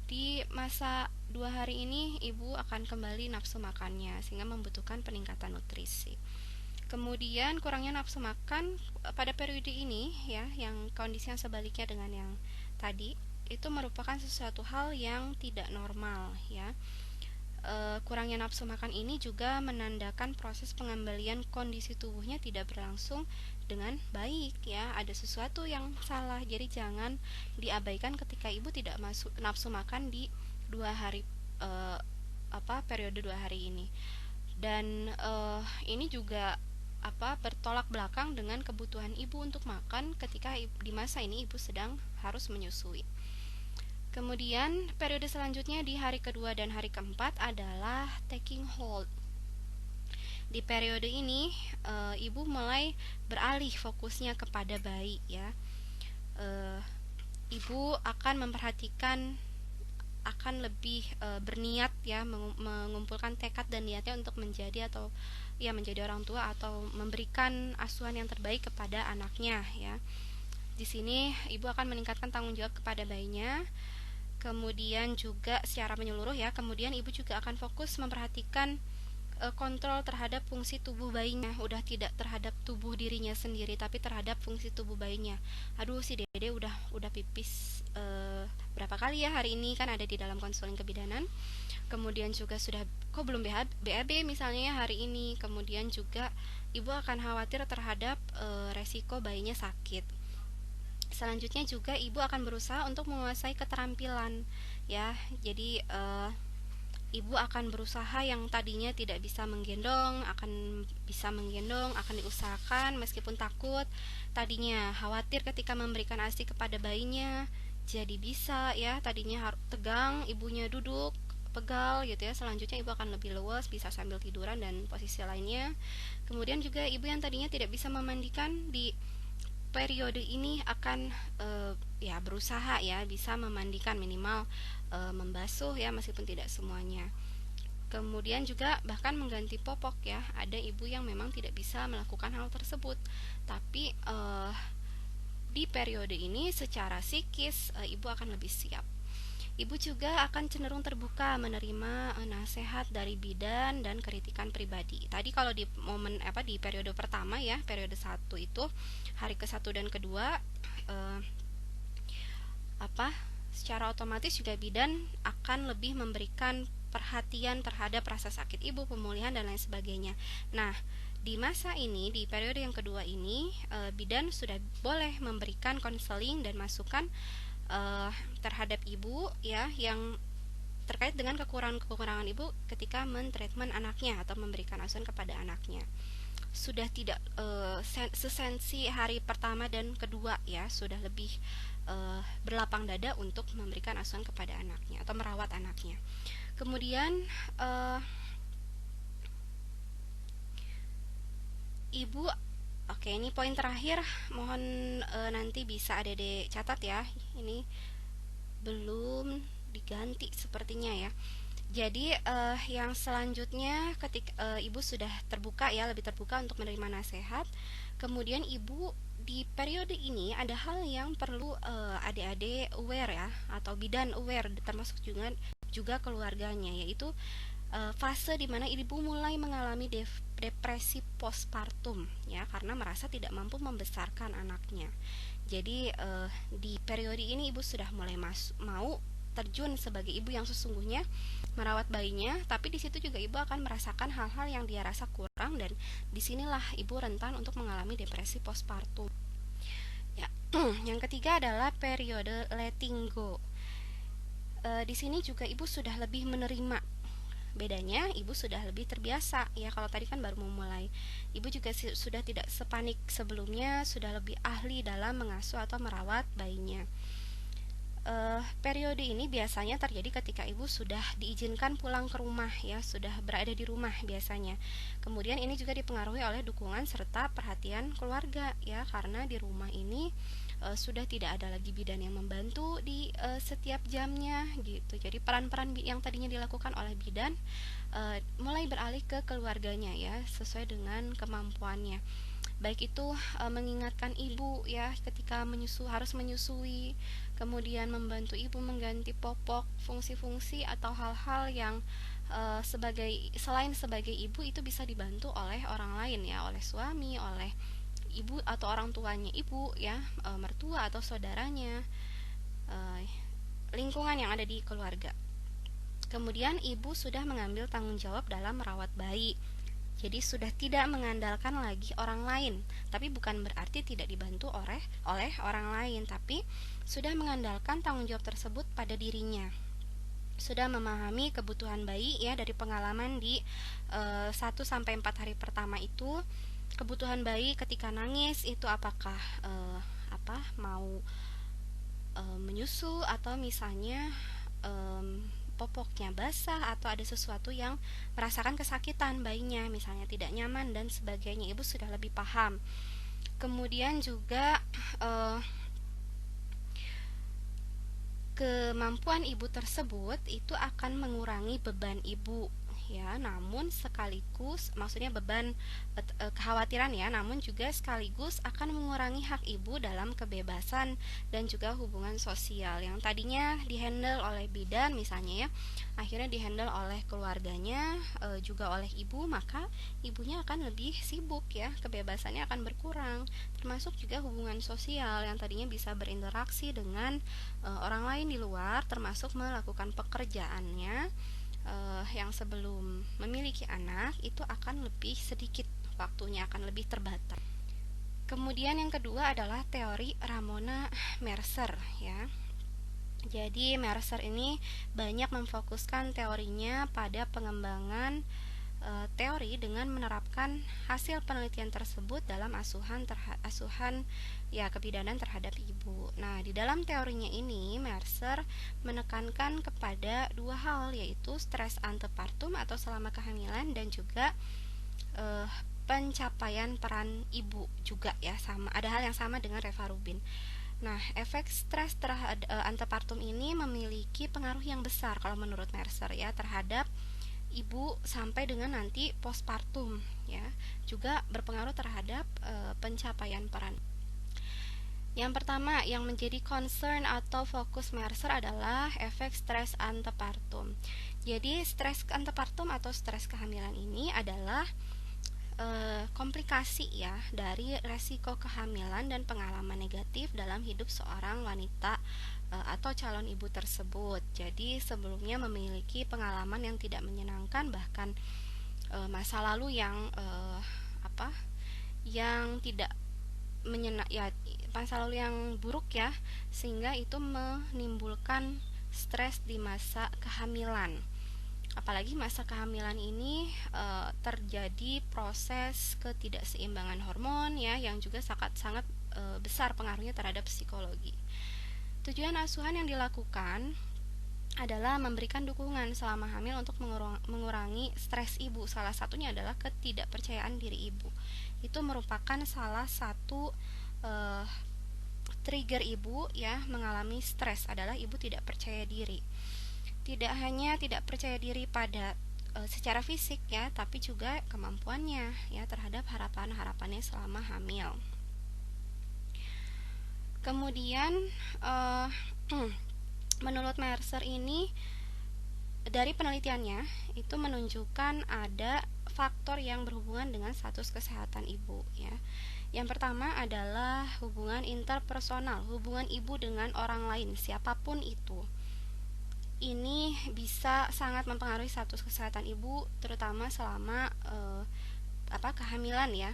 di masa 2 hari ini ibu akan kembali nafsu makannya sehingga membutuhkan peningkatan nutrisi. Kemudian kurangnya nafsu makan pada periode ini ya, yang kondisi yang sebaliknya dengan yang tadi, itu merupakan sesuatu hal yang tidak normal ya. Kurangnya nafsu makan ini juga menandakan proses pengembalian kondisi tubuhnya tidak berlangsung dengan baik ya. Ada sesuatu yang salah, jadi jangan diabaikan ketika ibu tidak masuk nafsu makan di 2 hari periode 2 hari ini. Dan ini juga bertolak belakang dengan kebutuhan ibu untuk makan ketika di masa ini ibu sedang harus menyusui. Kemudian periode selanjutnya di hari kedua dan hari keempat adalah taking hold. Di periode ini ibu mulai beralih fokusnya kepada bayi ya. Ibu akan memperhatikan, akan lebih berniat ya, mengumpulkan tekad dan niatnya untuk menjadi orang tua atau memberikan asuhan yang terbaik kepada anaknya ya. Di sini ibu akan meningkatkan tanggung jawab kepada bayinya. Kemudian juga secara menyeluruh ya. Kemudian ibu juga akan fokus memperhatikan kontrol terhadap fungsi tubuh bayinya, udah tidak terhadap tubuh dirinya sendiri tapi terhadap fungsi tubuh bayinya. Aduh, si Dede udah pipis berapa kali ya hari ini, kan ada di dalam konseling kebidanan. Kemudian juga sudah belum BAB misalnya ya hari ini. Kemudian juga ibu akan khawatir terhadap resiko bayinya sakit. Selanjutnya juga ibu akan berusaha untuk menguasai keterampilan ya. Jadi ibu akan berusaha yang tadinya tidak bisa menggendong, akan bisa menggendong, akan diusahakan meskipun takut. Tadinya khawatir ketika memberikan ASI kepada bayinya, jadi bisa ya. Tadinya tegang, ibunya duduk pegal gitu ya. Selanjutnya ibu akan lebih luas, bisa sambil tiduran dan posisi lainnya. Kemudian juga ibu yang tadinya tidak bisa memandikan, di periode ini akan berusaha ya bisa memandikan, minimal membasuh ya, meskipun tidak semuanya. Kemudian juga bahkan mengganti popok ya. Ada ibu yang memang tidak bisa melakukan hal tersebut, tapi di periode ini secara psikis ibu akan lebih siap. Ibu juga akan cenderung terbuka menerima nasihat dari bidan dan kritikan pribadi. Tadi kalau di di periode pertama ya, periode 1 itu hari ke-1 dan kedua secara otomatis juga bidan akan lebih memberikan perhatian terhadap rasa sakit ibu, pemulihan dan lain sebagainya. Nah, di masa ini, di periode yang kedua ini, bidan sudah boleh memberikan konseling dan masukan terhadap ibu ya, yang terkait dengan kekurangan ibu ketika mentreatment anaknya atau memberikan asuhan kepada anaknya. Sudah tidak sesensi hari pertama dan kedua ya, sudah lebih berlapang dada untuk memberikan asuhan kepada anaknya atau merawat anaknya. Kemudian ibu, oke, ini poin terakhir, mohon nanti bisa Dede catat ya. Ini belum diganti sepertinya ya. Jadi yang selanjutnya ketika ibu sudah terbuka ya, lebih terbuka untuk menerima nasihat. Kemudian ibu di periode ini ada hal yang perlu adik-adik aware ya, atau bidan aware, termasuk juga keluarganya, yaitu fase dimana ibu mulai mengalami depresi postpartum ya, karena merasa tidak mampu membesarkan anaknya. Jadi di periode ini ibu sudah mulai mau terjun sebagai ibu yang sesungguhnya merawat bayinya, tapi di situ juga ibu akan merasakan hal-hal yang dia rasa kurang, dan disinilah ibu rentan untuk mengalami depresi postpartum. Ya, yang ketiga adalah periode letting go. Di sini juga ibu sudah lebih menerima. Bedanya ibu sudah lebih terbiasa ya, kalau tadi kan baru memulai. Ibu juga sudah tidak sepanik sebelumnya, sudah lebih ahli dalam mengasuh atau merawat bayinya. Periode ini biasanya terjadi ketika ibu sudah diizinkan pulang ke rumah ya, sudah berada di rumah biasanya. Kemudian ini juga dipengaruhi oleh dukungan serta perhatian keluarga ya, karena di rumah ini sudah tidak ada lagi bidan yang membantu di setiap jamnya gitu. Jadi peran-peran yang tadinya dilakukan oleh bidan mulai beralih ke keluarganya ya, sesuai dengan kemampuannya. Baik itu mengingatkan ibu ya ketika harus menyusui, kemudian membantu ibu mengganti popok, fungsi-fungsi atau hal-hal yang selain sebagai ibu itu bisa dibantu oleh orang lain ya, oleh suami, oleh ibu atau orang tuanya ibu ya, mertua atau saudaranya, lingkungan yang ada di keluarga. Kemudian ibu sudah mengambil tanggung jawab dalam merawat bayi. Jadi sudah tidak mengandalkan lagi orang lain, tapi bukan berarti tidak dibantu oleh orang lain, tapi sudah mengandalkan tanggung jawab tersebut pada dirinya. Sudah memahami kebutuhan bayi ya, dari pengalaman di 1-4 hari pertama itu, kebutuhan bayi ketika nangis itu apakah mau menyusu, atau misalnya popoknya basah, atau ada sesuatu yang merasakan kesakitan bayinya, misalnya tidak nyaman dan sebagainya. Ibu sudah lebih paham. Kemudian juga kemampuan ibu tersebut itu akan mengurangi beban ibu ya, namun sekaligus maksudnya beban kekhawatiran ya, namun juga sekaligus akan mengurangi hak ibu dalam kebebasan dan juga hubungan sosial yang tadinya dihandle oleh bidan misalnya ya, akhirnya dihandle oleh keluarganya, juga oleh ibu, maka ibunya akan lebih sibuk ya, kebebasannya akan berkurang, termasuk juga hubungan sosial yang tadinya bisa berinteraksi dengan orang lain di luar, termasuk melakukan pekerjaannya yang sebelum memiliki anak itu akan lebih sedikit, waktunya akan lebih terbatas. Kemudian yang kedua adalah teori Ramona Mercer ya. Jadi Mercer ini banyak memfokuskan teorinya pada pengembangan teori dengan menerapkan hasil penelitian tersebut dalam asuhan ya kebidanan terhadap ibu. Nah, di dalam teorinya ini Mercer menekankan kepada dua hal, yaitu stres antepartum atau selama kehamilan, dan juga pencapaian peran ibu juga ya, sama ada hal yang sama dengan Reva Rubin. Nah, efek stres terhadap antepartum ini memiliki pengaruh yang besar kalau menurut Mercer ya terhadap ibu sampai dengan nanti postpartum ya, juga berpengaruh terhadap pencapaian peran. Yang pertama yang menjadi concern atau fokus Mercer adalah efek stres antepartum. Jadi stres antepartum atau stres kehamilan ini adalah komplikasi ya dari resiko kehamilan dan pengalaman negatif dalam hidup seorang wanita atau calon ibu tersebut. Jadi sebelumnya memiliki pengalaman yang tidak menyenangkan, bahkan masa lalu yang yang tidak masa lalu yang buruk ya, sehingga itu menimbulkan stres di masa kehamilan. Apalagi masa kehamilan ini terjadi proses ketidakseimbangan hormon ya, yang juga sangat besar pengaruhnya terhadap psikologi. Tujuan asuhan yang dilakukan adalah memberikan dukungan selama hamil untuk mengurangi stres ibu. Salah satunya adalah ketidakpercayaan diri ibu. Itu merupakan salah satu trigger ibu ya mengalami stres, adalah ibu tidak percaya diri. Tidak hanya tidak percaya diri pada secara fisik ya, tapi juga kemampuannya ya terhadap harapan-harapannya selama hamil. Kemudian menurut Mercer ini, dari penelitiannya itu menunjukkan ada faktor yang berhubungan dengan status kesehatan ibu ya. Yang pertama adalah hubungan interpersonal, hubungan ibu dengan orang lain siapapun itu. ini bisa sangat mempengaruhi status kesehatan ibu, terutama selama kehamilan ya.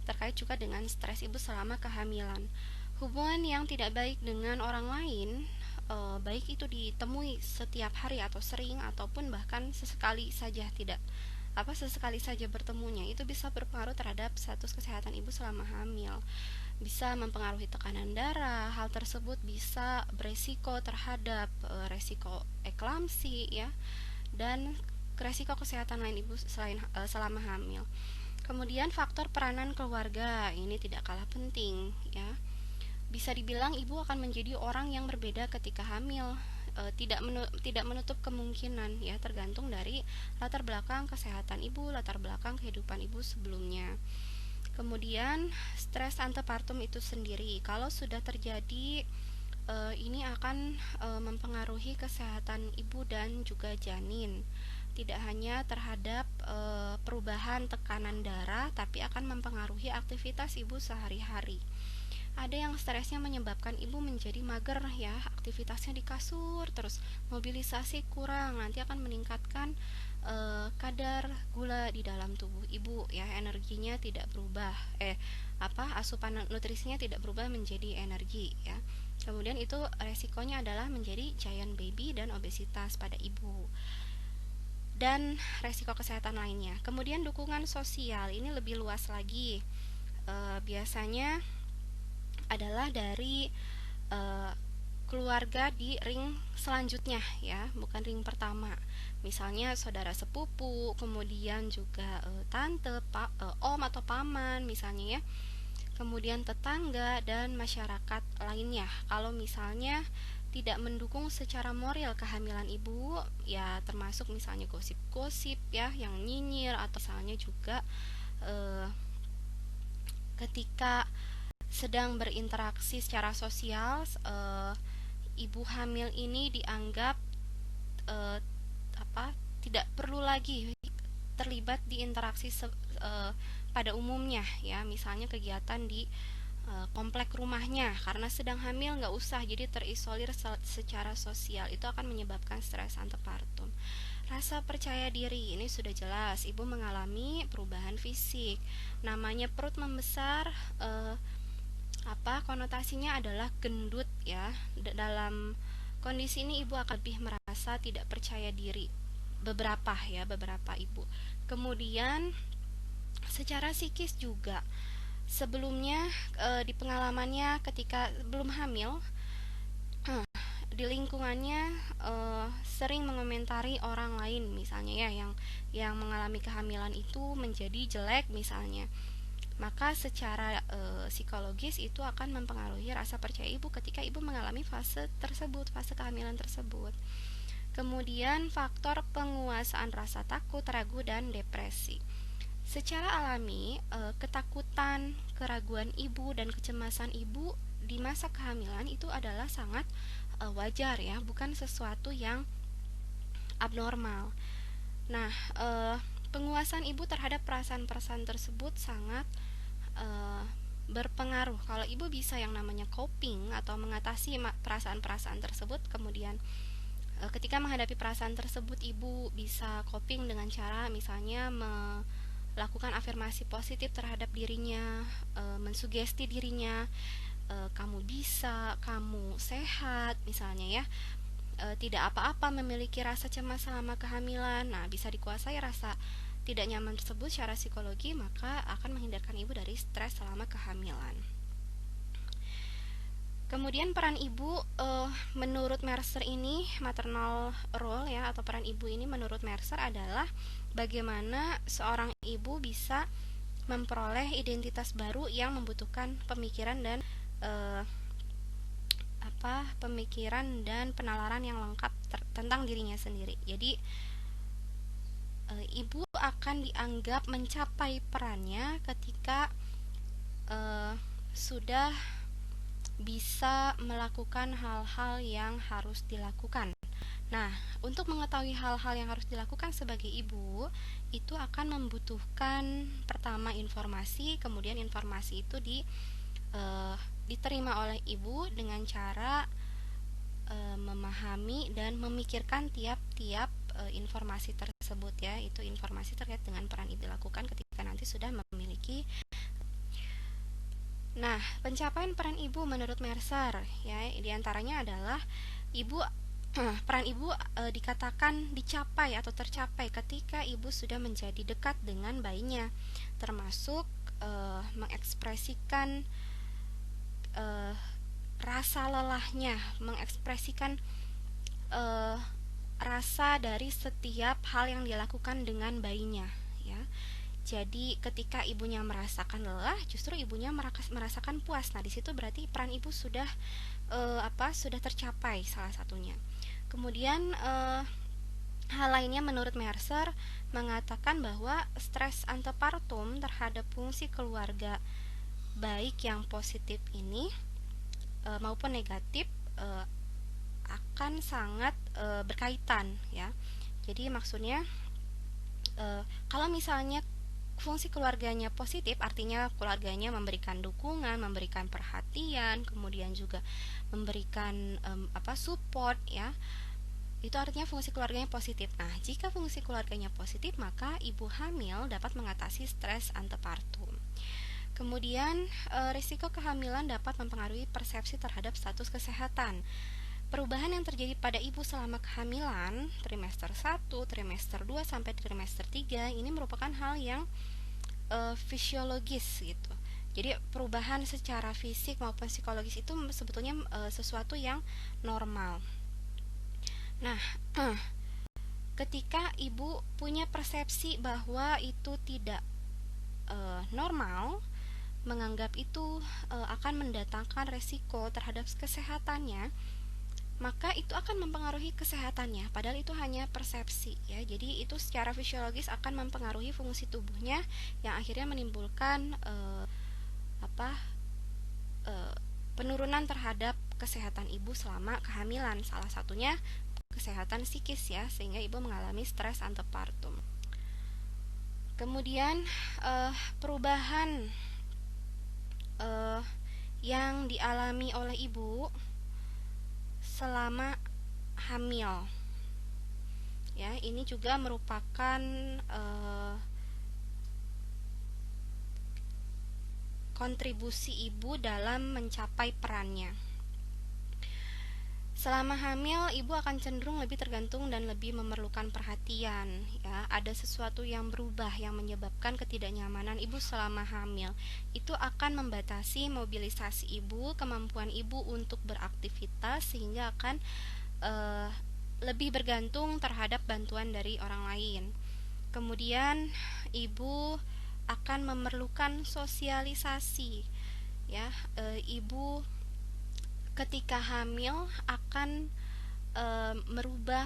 Terkait juga dengan stres ibu selama kehamilan. Hubungan yang tidak baik dengan orang lain, baik itu ditemui setiap hari atau sering ataupun bahkan sesekali saja sesekali saja bertemunya, itu bisa berpengaruh terhadap status kesehatan ibu selama hamil. Bisa mempengaruhi tekanan darah. Hal tersebut bisa beresiko terhadap resiko eklamsi ya, dan resiko kesehatan lain ibu selain selama hamil. Kemudian faktor peranan keluarga ini tidak kalah penting ya. Bisa dibilang ibu akan menjadi orang yang berbeda ketika hamil. Tidak menutup kemungkinan ya, tergantung dari latar belakang kesehatan ibu, latar belakang kehidupan ibu sebelumnya. Kemudian stres antepartum itu sendiri kalau sudah terjadi, ini akan mempengaruhi kesehatan ibu dan juga janin. Tidak hanya terhadap perubahan tekanan darah, tapi akan mempengaruhi aktivitas ibu sehari-hari. Ada yang stresnya menyebabkan ibu menjadi mager ya, aktivitasnya di kasur terus, mobilisasi kurang, nanti akan meningkatkan kadar gula di dalam tubuh ibu ya, energinya tidak berubah, asupan nutrisinya tidak berubah menjadi energi ya. Kemudian itu resikonya adalah menjadi giant baby dan obesitas pada ibu dan resiko kesehatan lainnya. Kemudian dukungan sosial ini lebih luas lagi. Biasanya adalah dari keluarga di ring selanjutnya ya, bukan ring pertama. Misalnya saudara sepupu, kemudian juga tante, om atau paman misalnya ya. Kemudian tetangga dan masyarakat lainnya. Kalau misalnya tidak mendukung secara moral kehamilan ibu ya, termasuk misalnya gosip-gosip ya yang nyinyir, atau misalnya juga ketika sedang berinteraksi secara sosial, ibu hamil ini dianggap eh, tidak perlu lagi terlibat di interaksi pada umumnya ya, misalnya kegiatan di komplek rumahnya karena sedang hamil, nggak usah, jadi terisolir secara sosial. Itu akan menyebabkan stres antepartum. Rasa percaya diri ini sudah jelas ibu mengalami perubahan fisik, namanya perut membesar, konotasinya adalah gendut ya. Dalam kondisi ini ibu akan lebih merasa tidak percaya diri, beberapa ibu. Kemudian secara psikis juga, sebelumnya di pengalamannya ketika belum hamil, di lingkungannya sering mengomentari orang lain misalnya ya, yang mengalami kehamilan itu menjadi jelek misalnya. Maka secara psikologis itu akan mempengaruhi rasa percaya ibu ketika ibu mengalami fase tersebut, fase kehamilan tersebut. Kemudian faktor penguasaan rasa takut, ragu, dan depresi. Secara alami, ketakutan, keraguan ibu, dan kecemasan ibu di masa kehamilan itu adalah sangat wajar ya, bukan sesuatu yang abnormal. Nah, penguasaan ibu terhadap perasaan-perasaan tersebut sangat berpengaruh. Kalau ibu bisa yang namanya coping atau mengatasi perasaan-perasaan tersebut, kemudian ketika menghadapi perasaan tersebut ibu bisa coping dengan cara misalnya melakukan afirmasi positif terhadap dirinya, mensugesti dirinya, kamu bisa, kamu sehat misalnya ya, tidak apa-apa memiliki rasa cemas selama kehamilan. Nah, bisa dikuasai rasa tidak nyaman tersebut secara psikologi, maka akan menghindarkan ibu dari stres selama kehamilan. Kemudian peran ibu, menurut Mercer ini, maternal role ya, atau peran ibu ini menurut Mercer adalah bagaimana seorang ibu bisa memperoleh identitas baru yang membutuhkan pemikiran dan pemikiran dan penalaran yang lengkap tentang dirinya sendiri. Jadi ibu akan dianggap mencapai perannya ketika sudah bisa melakukan hal-hal yang harus dilakukan. Nah, untuk mengetahui hal-hal yang harus dilakukan sebagai ibu, itu akan membutuhkan pertama informasi, kemudian informasi itu diterima oleh ibu dengan cara memahami dan memikirkan tiap-tiap informasi tersebut ya. Itu informasi terkait dengan peran ibu dilakukan ketika nanti sudah memiliki. Nah, pencapaian peran ibu menurut Mercer ya, diantaranya adalah ibu peran ibu dikatakan dicapai atau tercapai ketika ibu sudah menjadi dekat dengan bayinya, termasuk mengekspresikan rasa lelahnya, mengekspresikan rasa dari setiap hal yang dilakukan dengan bayinya ya. Jadi ketika ibunya merasakan lelah, justru ibunya merasakan puas. Nah, di situ berarti peran ibu sudah sudah tercapai salah satunya. Kemudian hal lainnya menurut Mercer mengatakan bahwa stres antepartum terhadap fungsi keluarga baik yang positif ini maupun negatif akan sangat berkaitan ya. Jadi maksudnya kalau misalnya fungsi keluarganya positif, artinya keluarganya memberikan dukungan, memberikan perhatian, kemudian juga memberikan support ya. Itu artinya fungsi keluarganya positif. Nah, jika fungsi keluarganya positif, maka ibu hamil dapat mengatasi stres antepartum. Kemudian, risiko kehamilan dapat mempengaruhi persepsi terhadap status kesehatan. Perubahan yang terjadi pada ibu selama kehamilan, trimester 1, trimester 2 sampai trimester 3 ini merupakan hal yang fisiologis gitu. Jadi perubahan secara fisik maupun psikologis itu sebetulnya sesuatu yang normal. Nah, ketika ibu punya persepsi bahwa itu tidak normal, menganggap itu akan mendatangkan resiko terhadap kesehatannya, maka itu akan mempengaruhi kesehatannya, padahal itu hanya persepsi ya. Jadi itu secara fisiologis akan mempengaruhi fungsi tubuhnya yang akhirnya menimbulkan penurunan terhadap kesehatan ibu selama kehamilan, salah satunya kesehatan psikis ya, sehingga ibu mengalami stres antepartum. Kemudian perubahan yang dialami oleh ibu selama hamil ya, ini juga merupakan kontribusi ibu dalam mencapai perannya. Selama hamil, ibu akan cenderung lebih tergantung dan lebih memerlukan perhatian ya. Ada sesuatu yang berubah yang menyebabkan ketidaknyamanan ibu selama hamil. Itu akan membatasi mobilisasi ibu, kemampuan ibu untuk beraktivitas, sehingga akan lebih bergantung terhadap bantuan dari orang lain. Kemudian ibu akan memerlukan sosialisasi ya. Ibu ketika hamil akan merubah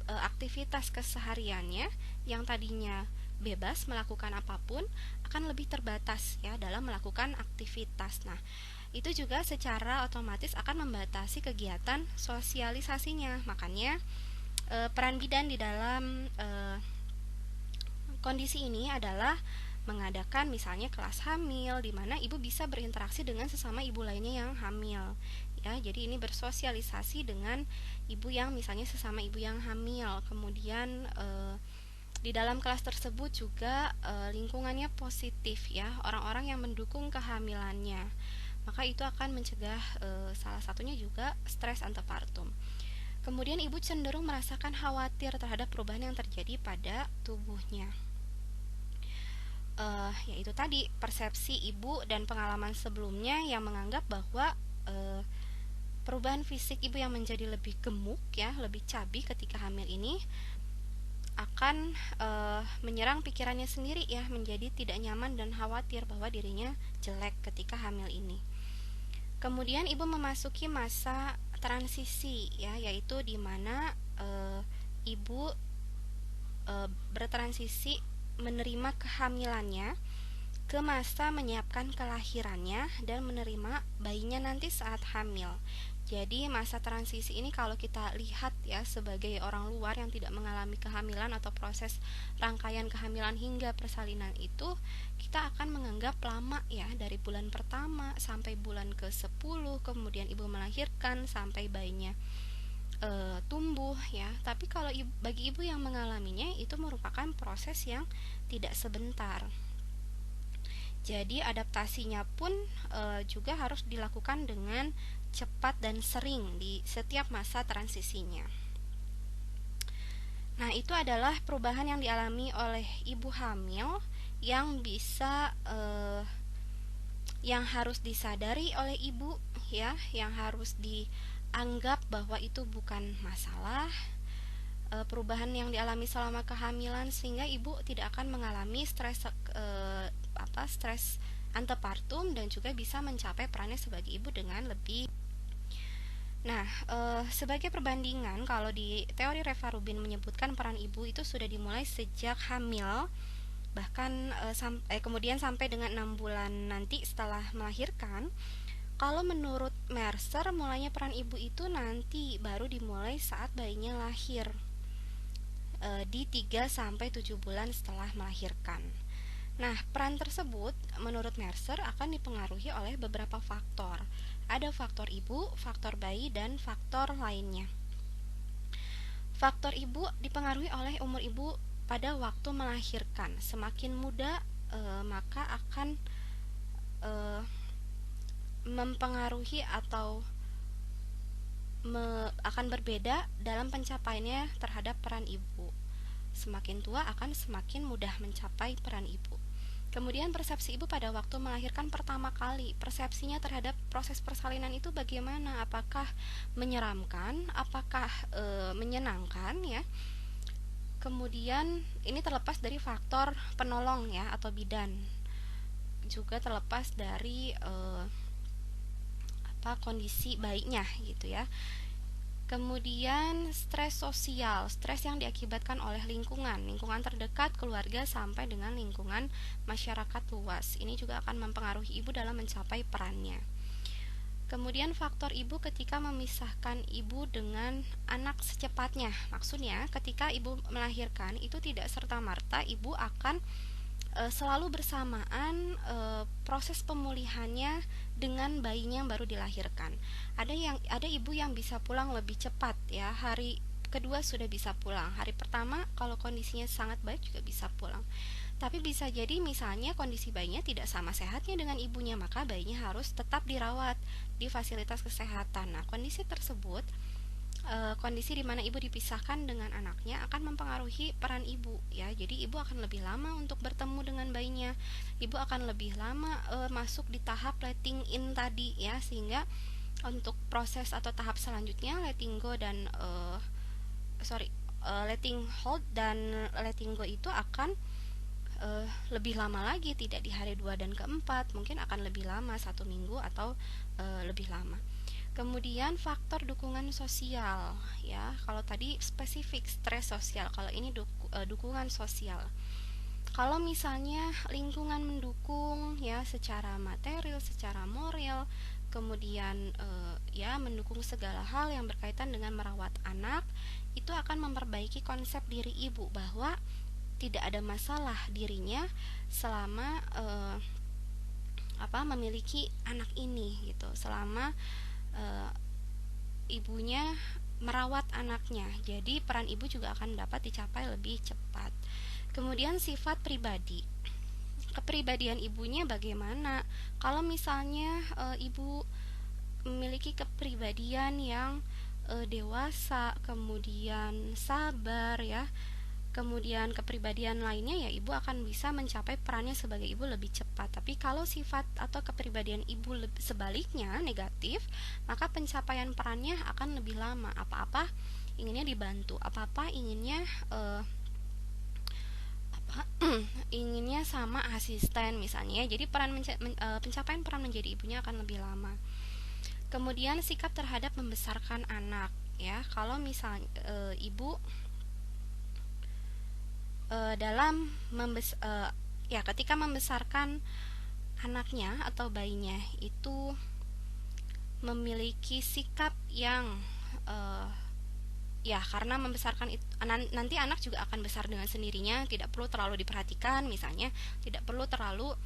aktivitas kesehariannya yang tadinya bebas melakukan apapun, akan lebih terbatas ya dalam melakukan aktivitas. Nah, itu juga secara otomatis akan membatasi kegiatan sosialisasinya. Makanya peran bidan di dalam kondisi ini adalah mengadakan misalnya kelas hamil, di mana ibu bisa berinteraksi dengan sesama ibu lainnya yang hamil ya. Jadi ini bersosialisasi dengan ibu yang misalnya sesama ibu yang hamil. Kemudian di dalam kelas tersebut juga lingkungannya positif ya, orang-orang yang mendukung kehamilannya, maka itu akan mencegah salah satunya juga stres antepartum. Kemudian ibu cenderung merasakan khawatir terhadap perubahan yang terjadi pada tubuhnya. Yaitu tadi persepsi ibu dan pengalaman sebelumnya yang menganggap bahwa perubahan fisik ibu yang menjadi lebih gemuk ya, lebih cabi ketika hamil ini akan menyerang pikirannya sendiri ya, menjadi tidak nyaman dan khawatir bahwa dirinya jelek ketika hamil ini. Kemudian ibu memasuki masa transisi ya, yaitu di mana ibu bertransisi menerima kehamilannya ke masa menyiapkan kelahirannya dan menerima bayinya nanti saat hamil. Jadi masa transisi ini kalau kita lihat ya sebagai orang luar yang tidak mengalami kehamilan atau proses rangkaian kehamilan hingga persalinan itu, kita akan menganggap lama ya, dari bulan pertama sampai bulan ke-10, kemudian ibu melahirkan sampai bayinya tumbuh ya. Tapi kalau bagi ibu yang mengalaminya itu merupakan proses yang tidak sebentar. Jadi adaptasinya pun juga harus dilakukan dengan cepat dan sering di setiap masa transisinya. Nah, itu adalah perubahan yang dialami oleh ibu hamil yang bisa yang harus disadari oleh ibu ya, yang harus dianggap bahwa itu bukan masalah. Perubahan yang dialami selama kehamilan sehingga ibu tidak akan mengalami stres stres antepartum dan juga bisa mencapai perannya sebagai ibu dengan lebih. Nah, sebagai perbandingan, kalau di teori Reva Rubin menyebutkan peran ibu itu sudah dimulai sejak hamil, bahkan kemudian sampai dengan 6 bulan nanti setelah melahirkan. Kalau menurut Mercer, mulainya peran ibu itu nanti baru dimulai saat bayinya lahir, di 3 sampai 7 bulan setelah melahirkan. Nah, peran tersebut menurut Mercer akan dipengaruhi oleh beberapa faktor. Ada faktor ibu, faktor bayi, dan faktor lainnya. Faktor ibu dipengaruhi oleh umur ibu pada waktu melahirkan. Semakin muda maka akan mempengaruhi atau akan berbeda dalam pencapaiannya terhadap peran ibu. Semakin tua akan semakin mudah mencapai peran ibu. Kemudian persepsi ibu pada waktu melahirkan pertama kali, persepsinya terhadap proses persalinan itu bagaimana? Apakah menyeramkan? Apakah menyenangkan ya? Kemudian ini terlepas dari faktor penolong ya atau bidan. Juga terlepas dari kondisi bayinya gitu ya. Kemudian stres sosial, stres yang diakibatkan oleh lingkungan terdekat, keluarga, sampai dengan lingkungan masyarakat luas. Ini juga akan mempengaruhi ibu dalam mencapai perannya. Kemudian faktor ibu ketika memisahkan ibu dengan anak secepatnya. Maksudnya ketika ibu melahirkan itu tidak serta-merta ibu akan selalu bersamaan proses pemulihannya dengan bayinya yang baru dilahirkan. Ada ibu yang bisa pulang lebih cepat ya, hari kedua sudah bisa pulang, hari pertama kalau kondisinya sangat baik juga bisa pulang. Tapi bisa jadi misalnya kondisi bayinya tidak sama sehatnya dengan ibunya, maka bayinya harus tetap dirawat di fasilitas kesehatan. Nah, kondisi tersebut, kondisi di mana ibu dipisahkan dengan anaknya akan mempengaruhi peran ibu ya. Jadi ibu akan lebih lama untuk bertemu dengan bayinya, ibu akan lebih lama masuk di tahap letting in tadi ya, sehingga untuk proses atau tahap selanjutnya letting go dan letting hold dan letting go itu akan lebih lama lagi, tidak di hari 2 dan keempat, mungkin akan lebih lama, 1 minggu atau lebih lama. Kemudian faktor dukungan sosial ya. Kalau tadi spesifik stres sosial, kalau ini dukungan sosial. Kalau misalnya lingkungan mendukung ya secara material, secara moral, kemudian ya mendukung segala hal yang berkaitan dengan merawat anak, itu akan memperbaiki konsep diri ibu bahwa tidak ada masalah dirinya selama memiliki anak ini gitu, selama ibunya merawat anaknya. Jadi peran ibu juga akan dapat dicapai lebih cepat. Kemudian sifat pribadi, kepribadian ibunya bagaimana? Kalau misalnya ibu memiliki kepribadian yang dewasa, kemudian sabar ya, kemudian kepribadian lainnya ya, ibu akan bisa mencapai perannya sebagai ibu lebih cepat. Tapi kalau sifat atau kepribadian ibu sebaliknya negatif, maka pencapaian perannya akan lebih lama. Apa-apa inginnya dibantu, apa-apa inginnya inginnya sama asisten misalnya ya. Jadi pencapaian peran menjadi ibunya akan lebih lama. Kemudian sikap terhadap membesarkan anak ya. Kalau misalnya ibu dalam ya ketika membesarkan anaknya atau bayinya itu memiliki sikap yang uh, ya karena membesarkan itu nanti anak juga akan besar dengan sendirinya, tidak perlu terlalu diperhatikan, misalnya tidak perlu terlalu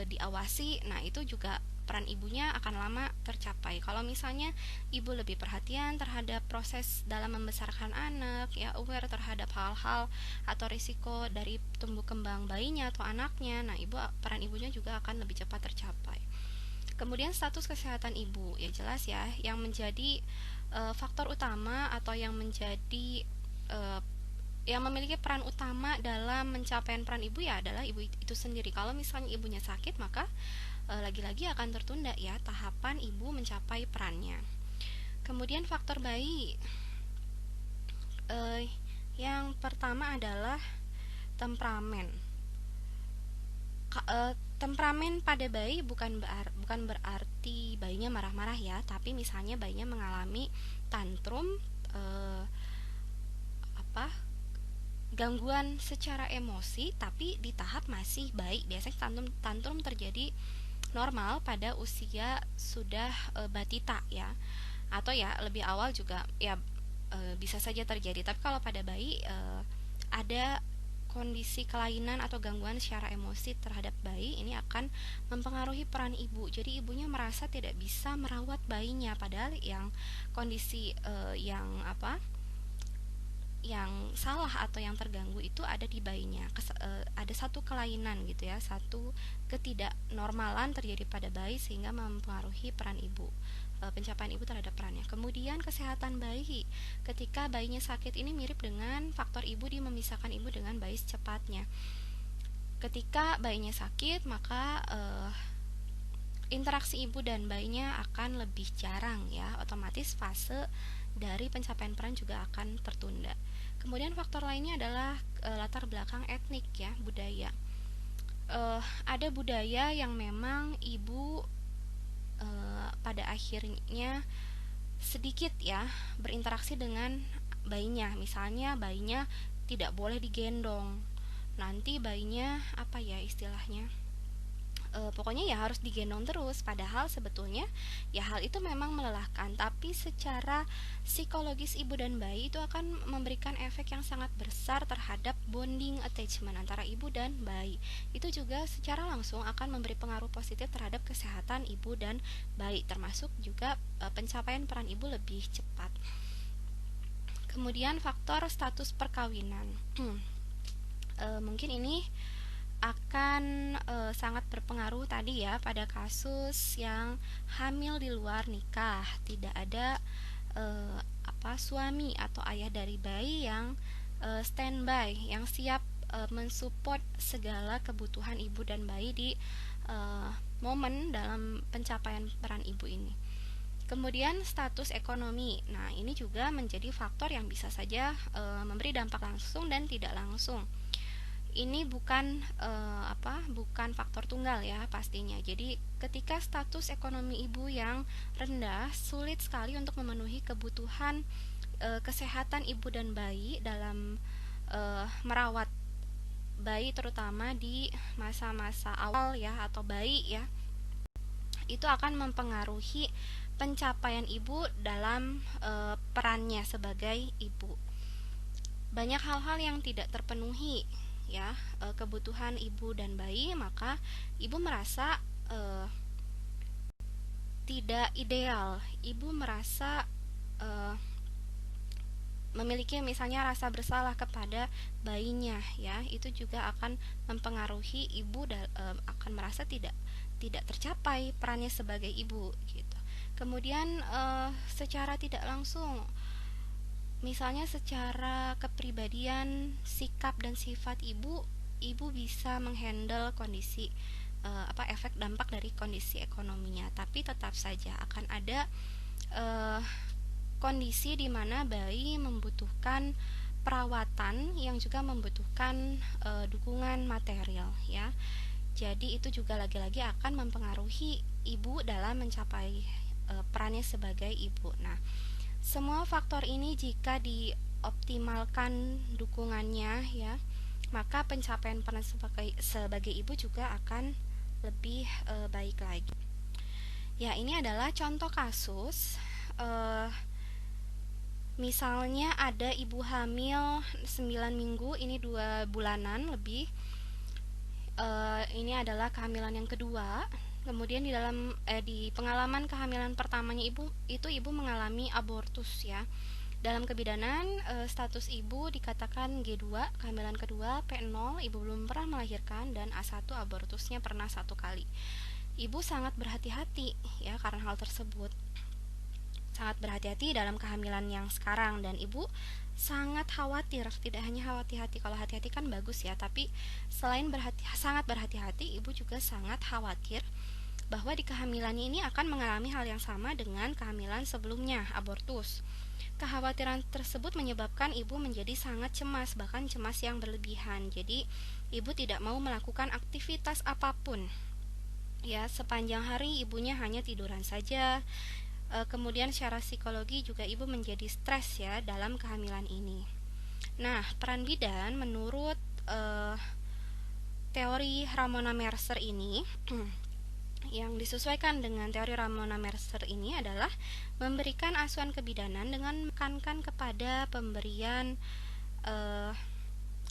diawasi. Nah itu juga peran ibunya akan lama tercapai. Kalau misalnya ibu lebih perhatian terhadap proses dalam membesarkan anak, ya aware terhadap hal-hal atau risiko dari tumbuh kembang bayinya atau anaknya, nah peran ibunya juga akan lebih cepat tercapai. Kemudian status kesehatan ibu, ya jelas ya, yang menjadi faktor utama atau yang menjadi uh, yang memiliki peran utama dalam mencapaian peran ibu ya adalah ibu itu sendiri. Kalau misalnya ibunya sakit, maka lagi-lagi akan tertunda ya tahapan ibu mencapai perannya. Kemudian faktor bayi, yang pertama adalah temperamen. Temperamen pada bayi bukan berarti bayinya marah-marah ya, tapi misalnya bayinya mengalami tantrum, apa gangguan secara emosi tapi di tahap masih baik. Biasanya tantrum terjadi normal pada usia sudah batita ya, atau ya lebih awal juga ya bisa saja terjadi. Tapi kalau pada bayi ada kondisi kelainan atau gangguan secara emosi terhadap bayi, ini akan mempengaruhi peran ibu. Jadi ibunya merasa tidak bisa merawat bayinya, padahal yang kondisi yang salah atau yang terganggu itu ada di bayinya. Ada satu kelainan gitu ya, satu ketidaknormalan terjadi pada bayi sehingga mempengaruhi peran ibu, pencapaian ibu terhadap perannya. Kemudian kesehatan bayi, ketika bayinya sakit, ini mirip dengan faktor ibu di memisahkan ibu dengan bayi secepatnya. Ketika bayinya sakit, maka interaksi ibu dan bayinya akan lebih jarang ya, otomatis fase dari pencapaian peran juga akan tertunda. Kemudian faktor lainnya adalah latar belakang etnik ya, budaya. Ada budaya yang memang ibu pada akhirnya sedikit ya berinteraksi dengan bayinya. Misalnya bayinya tidak boleh digendong. Nanti bayinya apa ya istilahnya? Pokoknya ya harus digendong terus, padahal sebetulnya ya hal itu memang melelahkan, tapi secara psikologis ibu dan bayi itu akan memberikan efek yang sangat besar terhadap bonding attachment antara ibu dan bayi. Itu juga secara langsung akan memberi pengaruh positif terhadap kesehatan ibu dan bayi, termasuk juga pencapaian peran ibu lebih cepat. Kemudian faktor status perkawinan. Mungkin ini akan sangat berpengaruh tadi ya pada kasus yang hamil di luar nikah, tidak ada suami atau ayah dari bayi yang standby, yang siap mensupport segala kebutuhan ibu dan bayi di momen dalam pencapaian peran ibu ini. Kemudian status ekonomi. Nah, ini juga menjadi faktor yang bisa saja memberi dampak langsung dan tidak langsung. Ini bukan faktor tunggal ya pastinya. Jadi ketika status ekonomi ibu yang rendah, sulit sekali untuk memenuhi kebutuhan kesehatan ibu dan bayi dalam merawat bayi, terutama di masa-masa awal ya atau bayi ya. Itu akan mempengaruhi pencapaian ibu dalam perannya sebagai ibu. Banyak hal-hal yang tidak terpenuhi ya, kebutuhan ibu dan bayi, maka ibu merasa tidak ideal. Ibu merasa memiliki misalnya rasa bersalah kepada bayinya ya, itu juga akan mempengaruhi ibu akan merasa tidak tercapai perannya sebagai ibu gitu. Kemudian secara tidak langsung, misalnya secara kepribadian, sikap dan sifat ibu bisa menghandle kondisi efek dampak dari kondisi ekonominya, tapi tetap saja akan ada kondisi di mana bayi membutuhkan perawatan yang juga membutuhkan dukungan material ya. Jadi itu juga lagi-lagi akan mempengaruhi ibu dalam mencapai perannya sebagai ibu. Nah, semua faktor ini jika dioptimalkan dukungannya ya, maka pencapaian peran sebagai ibu juga akan lebih baik lagi. Ya, ini adalah contoh kasus. Misalnya ada ibu hamil 9 minggu, ini 2 bulanan lebih. Ini adalah kehamilan yang kedua. Kemudian di pengalaman kehamilan pertamanya ibu mengalami abortus ya. Dalam kebidanan, status ibu dikatakan G2, kehamilan kedua, P0, ibu belum pernah melahirkan, dan A1, abortusnya pernah 1 kali. Ibu sangat berhati-hati ya karena hal tersebut. Sangat berhati-hati dalam kehamilan yang sekarang, dan ibu sangat khawatir. Tidak hanya hati-hati, kalau hati-hati kan bagus ya, tapi selain sangat berhati-hati, ibu juga sangat khawatir bahwa di kehamilannya ini akan mengalami hal yang sama dengan kehamilan sebelumnya, abortus. Kekhawatiran tersebut menyebabkan ibu menjadi sangat cemas, bahkan cemas yang berlebihan. Jadi, ibu tidak mau melakukan aktivitas apapun. Ya, sepanjang hari ibunya hanya tiduran saja. Kemudian secara psikologi juga ibu menjadi stres ya dalam kehamilan ini. Nah, peran bidan menurut teori Ramona Mercer ini yang disesuaikan dengan teori Ramona Mercer ini adalah memberikan asuhan kebidanan dengan menekankan kepada pemberian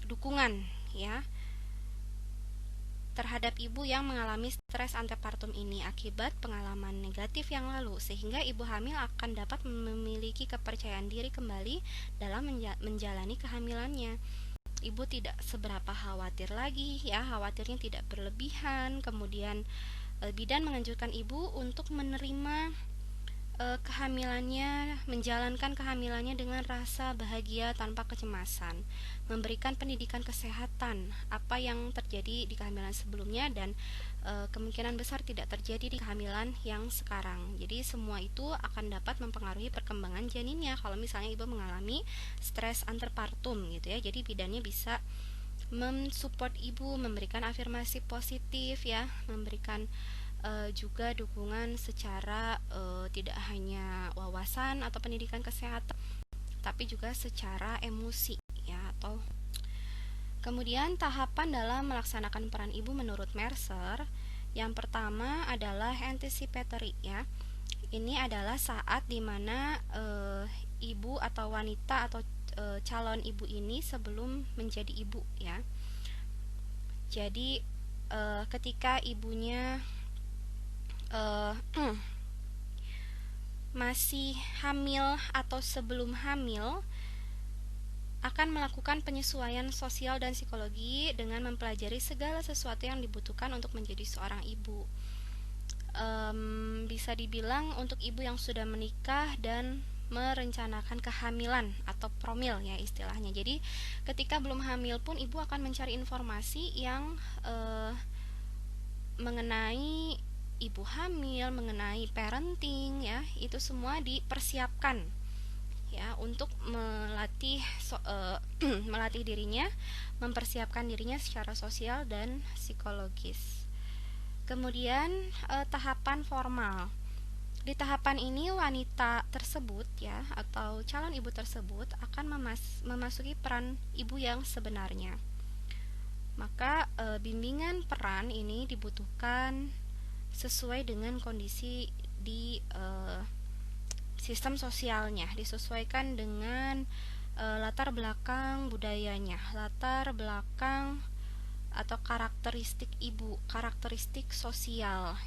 dukungan ya terhadap ibu yang mengalami stres antepartum ini akibat pengalaman negatif yang lalu, sehingga ibu hamil akan dapat memiliki kepercayaan diri kembali dalam menjalani kehamilannya. Ibu tidak seberapa khawatir lagi ya, khawatirnya tidak berlebihan. Kemudian bidan menganjurkan ibu untuk menerima kehamilannya, menjalankan kehamilannya dengan rasa bahagia tanpa kecemasan, memberikan pendidikan kesehatan apa yang terjadi di kehamilan sebelumnya dan kemungkinan besar tidak terjadi di kehamilan yang sekarang. Jadi semua itu akan dapat mempengaruhi perkembangan janinnya kalau misalnya ibu mengalami stres antepartum gitu ya. Jadi bidannya bisa mensupport ibu, memberikan afirmasi positif ya, memberikan juga dukungan secara tidak hanya wawasan atau pendidikan kesehatan, tapi juga secara emosi ya. Atau kemudian tahapan dalam melaksanakan peran ibu menurut Mercer, yang pertama adalah anticipatory ya. Ini adalah saat dimana ibu atau wanita atau calon ibu ini sebelum menjadi ibu ya. Jadi ketika ibunya masih hamil atau sebelum hamil, akan melakukan penyesuaian sosial dan psikologi dengan mempelajari segala sesuatu yang dibutuhkan untuk menjadi seorang ibu. Bisa dibilang untuk ibu yang sudah menikah dan merencanakan kehamilan atau promil ya istilahnya. Jadi ketika belum hamil pun ibu akan mencari informasi yang mengenai ibu hamil, mengenai parenting ya, itu semua dipersiapkan ya untuk melatih dirinya, mempersiapkan dirinya secara sosial dan psikologis. Kemudian tahapan formal. Di tahapan ini wanita tersebut ya atau calon ibu tersebut akan memasuki peran ibu yang sebenarnya. Maka bimbingan peran ini dibutuhkan sesuai dengan kondisi di sistem sosialnya, disesuaikan dengan latar belakang budayanya, latar belakang atau karakteristik ibu, karakteristik sosial.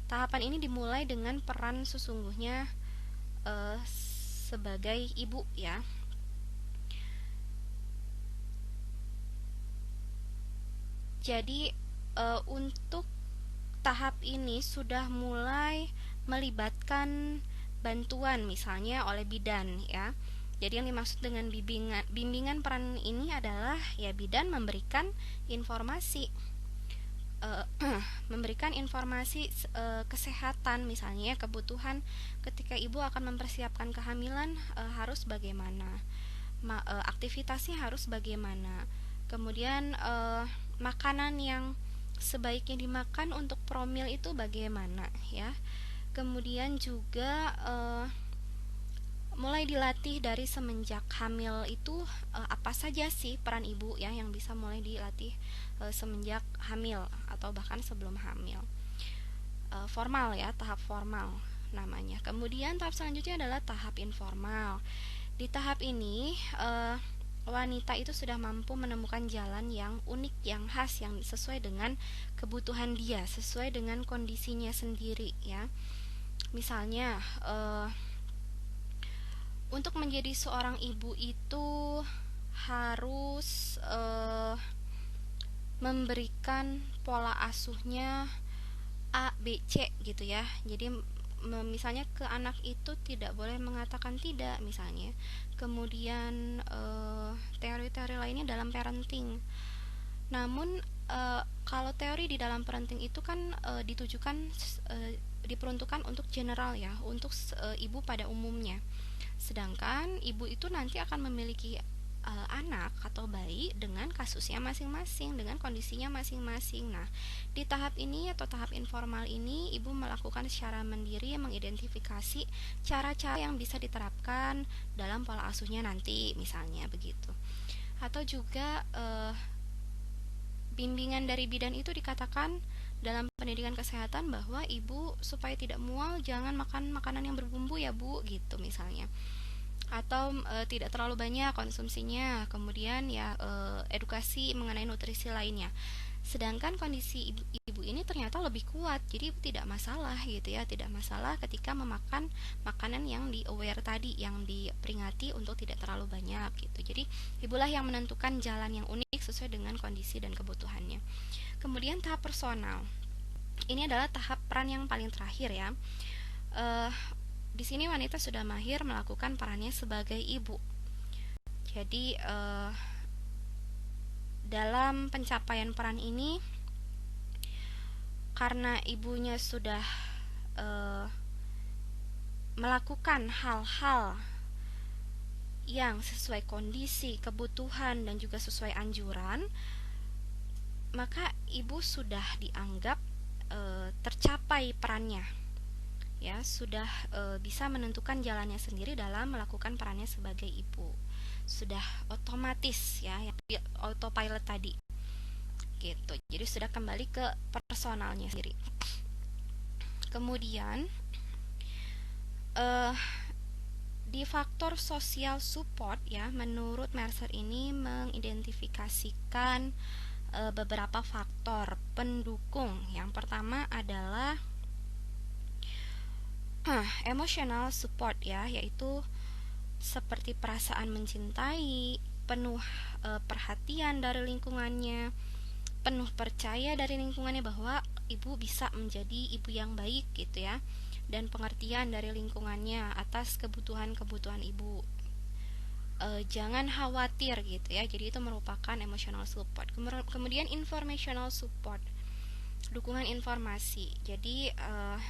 Tahapan ini dimulai dengan peran sesungguhnya sebagai ibu ya. Jadi untuk tahap ini sudah mulai melibatkan bantuan misalnya oleh bidan ya. Jadi yang dimaksud dengan bimbingan peran ini adalah ya bidan memberikan informasi kesehatan misalnya kebutuhan ketika ibu akan mempersiapkan kehamilan harus bagaimana, aktivitasnya harus bagaimana, kemudian makanan yang sebaiknya dimakan untuk promil itu bagaimana ya. Kemudian juga mulai dilatih dari semenjak hamil itu apa saja sih peran ibu ya yang bisa mulai dilatih semenjak hamil atau bahkan sebelum hamil. Formal ya, tahap formal namanya. Kemudian tahap selanjutnya adalah tahap informal. Di tahap ini wanita itu sudah mampu menemukan jalan yang unik, yang khas, yang sesuai dengan kebutuhan dia, sesuai dengan kondisinya sendiri ya. Misalnya untuk menjadi seorang ibu itu harus memberikan pola asuhnya A, B, C gitu ya. Jadi misalnya ke anak itu tidak boleh mengatakan tidak misalnya. Kemudian teori-teori lainnya dalam parenting. Namun kalau teori di dalam parenting itu kan ditujukan diperuntukkan untuk general ya, untuk ibu pada umumnya. Sedangkan ibu itu nanti akan memiliki anak atau bayi dengan kasusnya masing-masing, dengan kondisinya masing-masing. Nah, di tahap ini atau tahap informal ini, ibu melakukan secara mandiri mengidentifikasi cara-cara yang bisa diterapkan dalam pola asuhnya nanti, misalnya begitu. Atau juga bimbingan dari bidan itu dikatakan dalam pendidikan kesehatan bahwa ibu supaya tidak mual jangan makan makanan yang berbumbu ya bu, gitu misalnya, atau tidak terlalu banyak konsumsinya. Kemudian ya edukasi mengenai nutrisi lainnya. Sedangkan kondisi ibu ini ternyata lebih kuat, jadi ibu tidak masalah gitu ya, tidak masalah ketika memakan makanan yang di aware tadi, yang diperingati untuk tidak terlalu banyak gitu. Jadi ibulah yang menentukan jalan yang unik sesuai dengan kondisi dan kebutuhannya. Kemudian tahap personal, ini adalah tahap peran yang paling terakhir ya. Di sini wanita sudah mahir melakukan perannya sebagai ibu. Jadi dalam pencapaian peran ini, karena ibunya sudah melakukan hal-hal yang sesuai kondisi, kebutuhan, dan juga sesuai anjuran, maka ibu sudah dianggap tercapai perannya. Ya, sudah bisa menentukan jalannya sendiri dalam melakukan perannya sebagai ibu. Sudah otomatis ya, autopilot tadi. Gitu. Jadi sudah kembali ke personalnya sendiri. Kemudian di faktor social support ya, menurut Mercer ini mengidentifikasikan beberapa faktor pendukung. Yang pertama adalah emotional support ya, yaitu seperti perasaan mencintai, penuh perhatian dari lingkungannya, penuh percaya dari lingkungannya bahwa ibu bisa menjadi ibu yang baik gitu ya, dan pengertian dari lingkungannya atas kebutuhan-kebutuhan ibu. Jangan khawatir gitu ya, jadi itu merupakan emotional support. Kemudian informational support, dukungan informasi. Jadi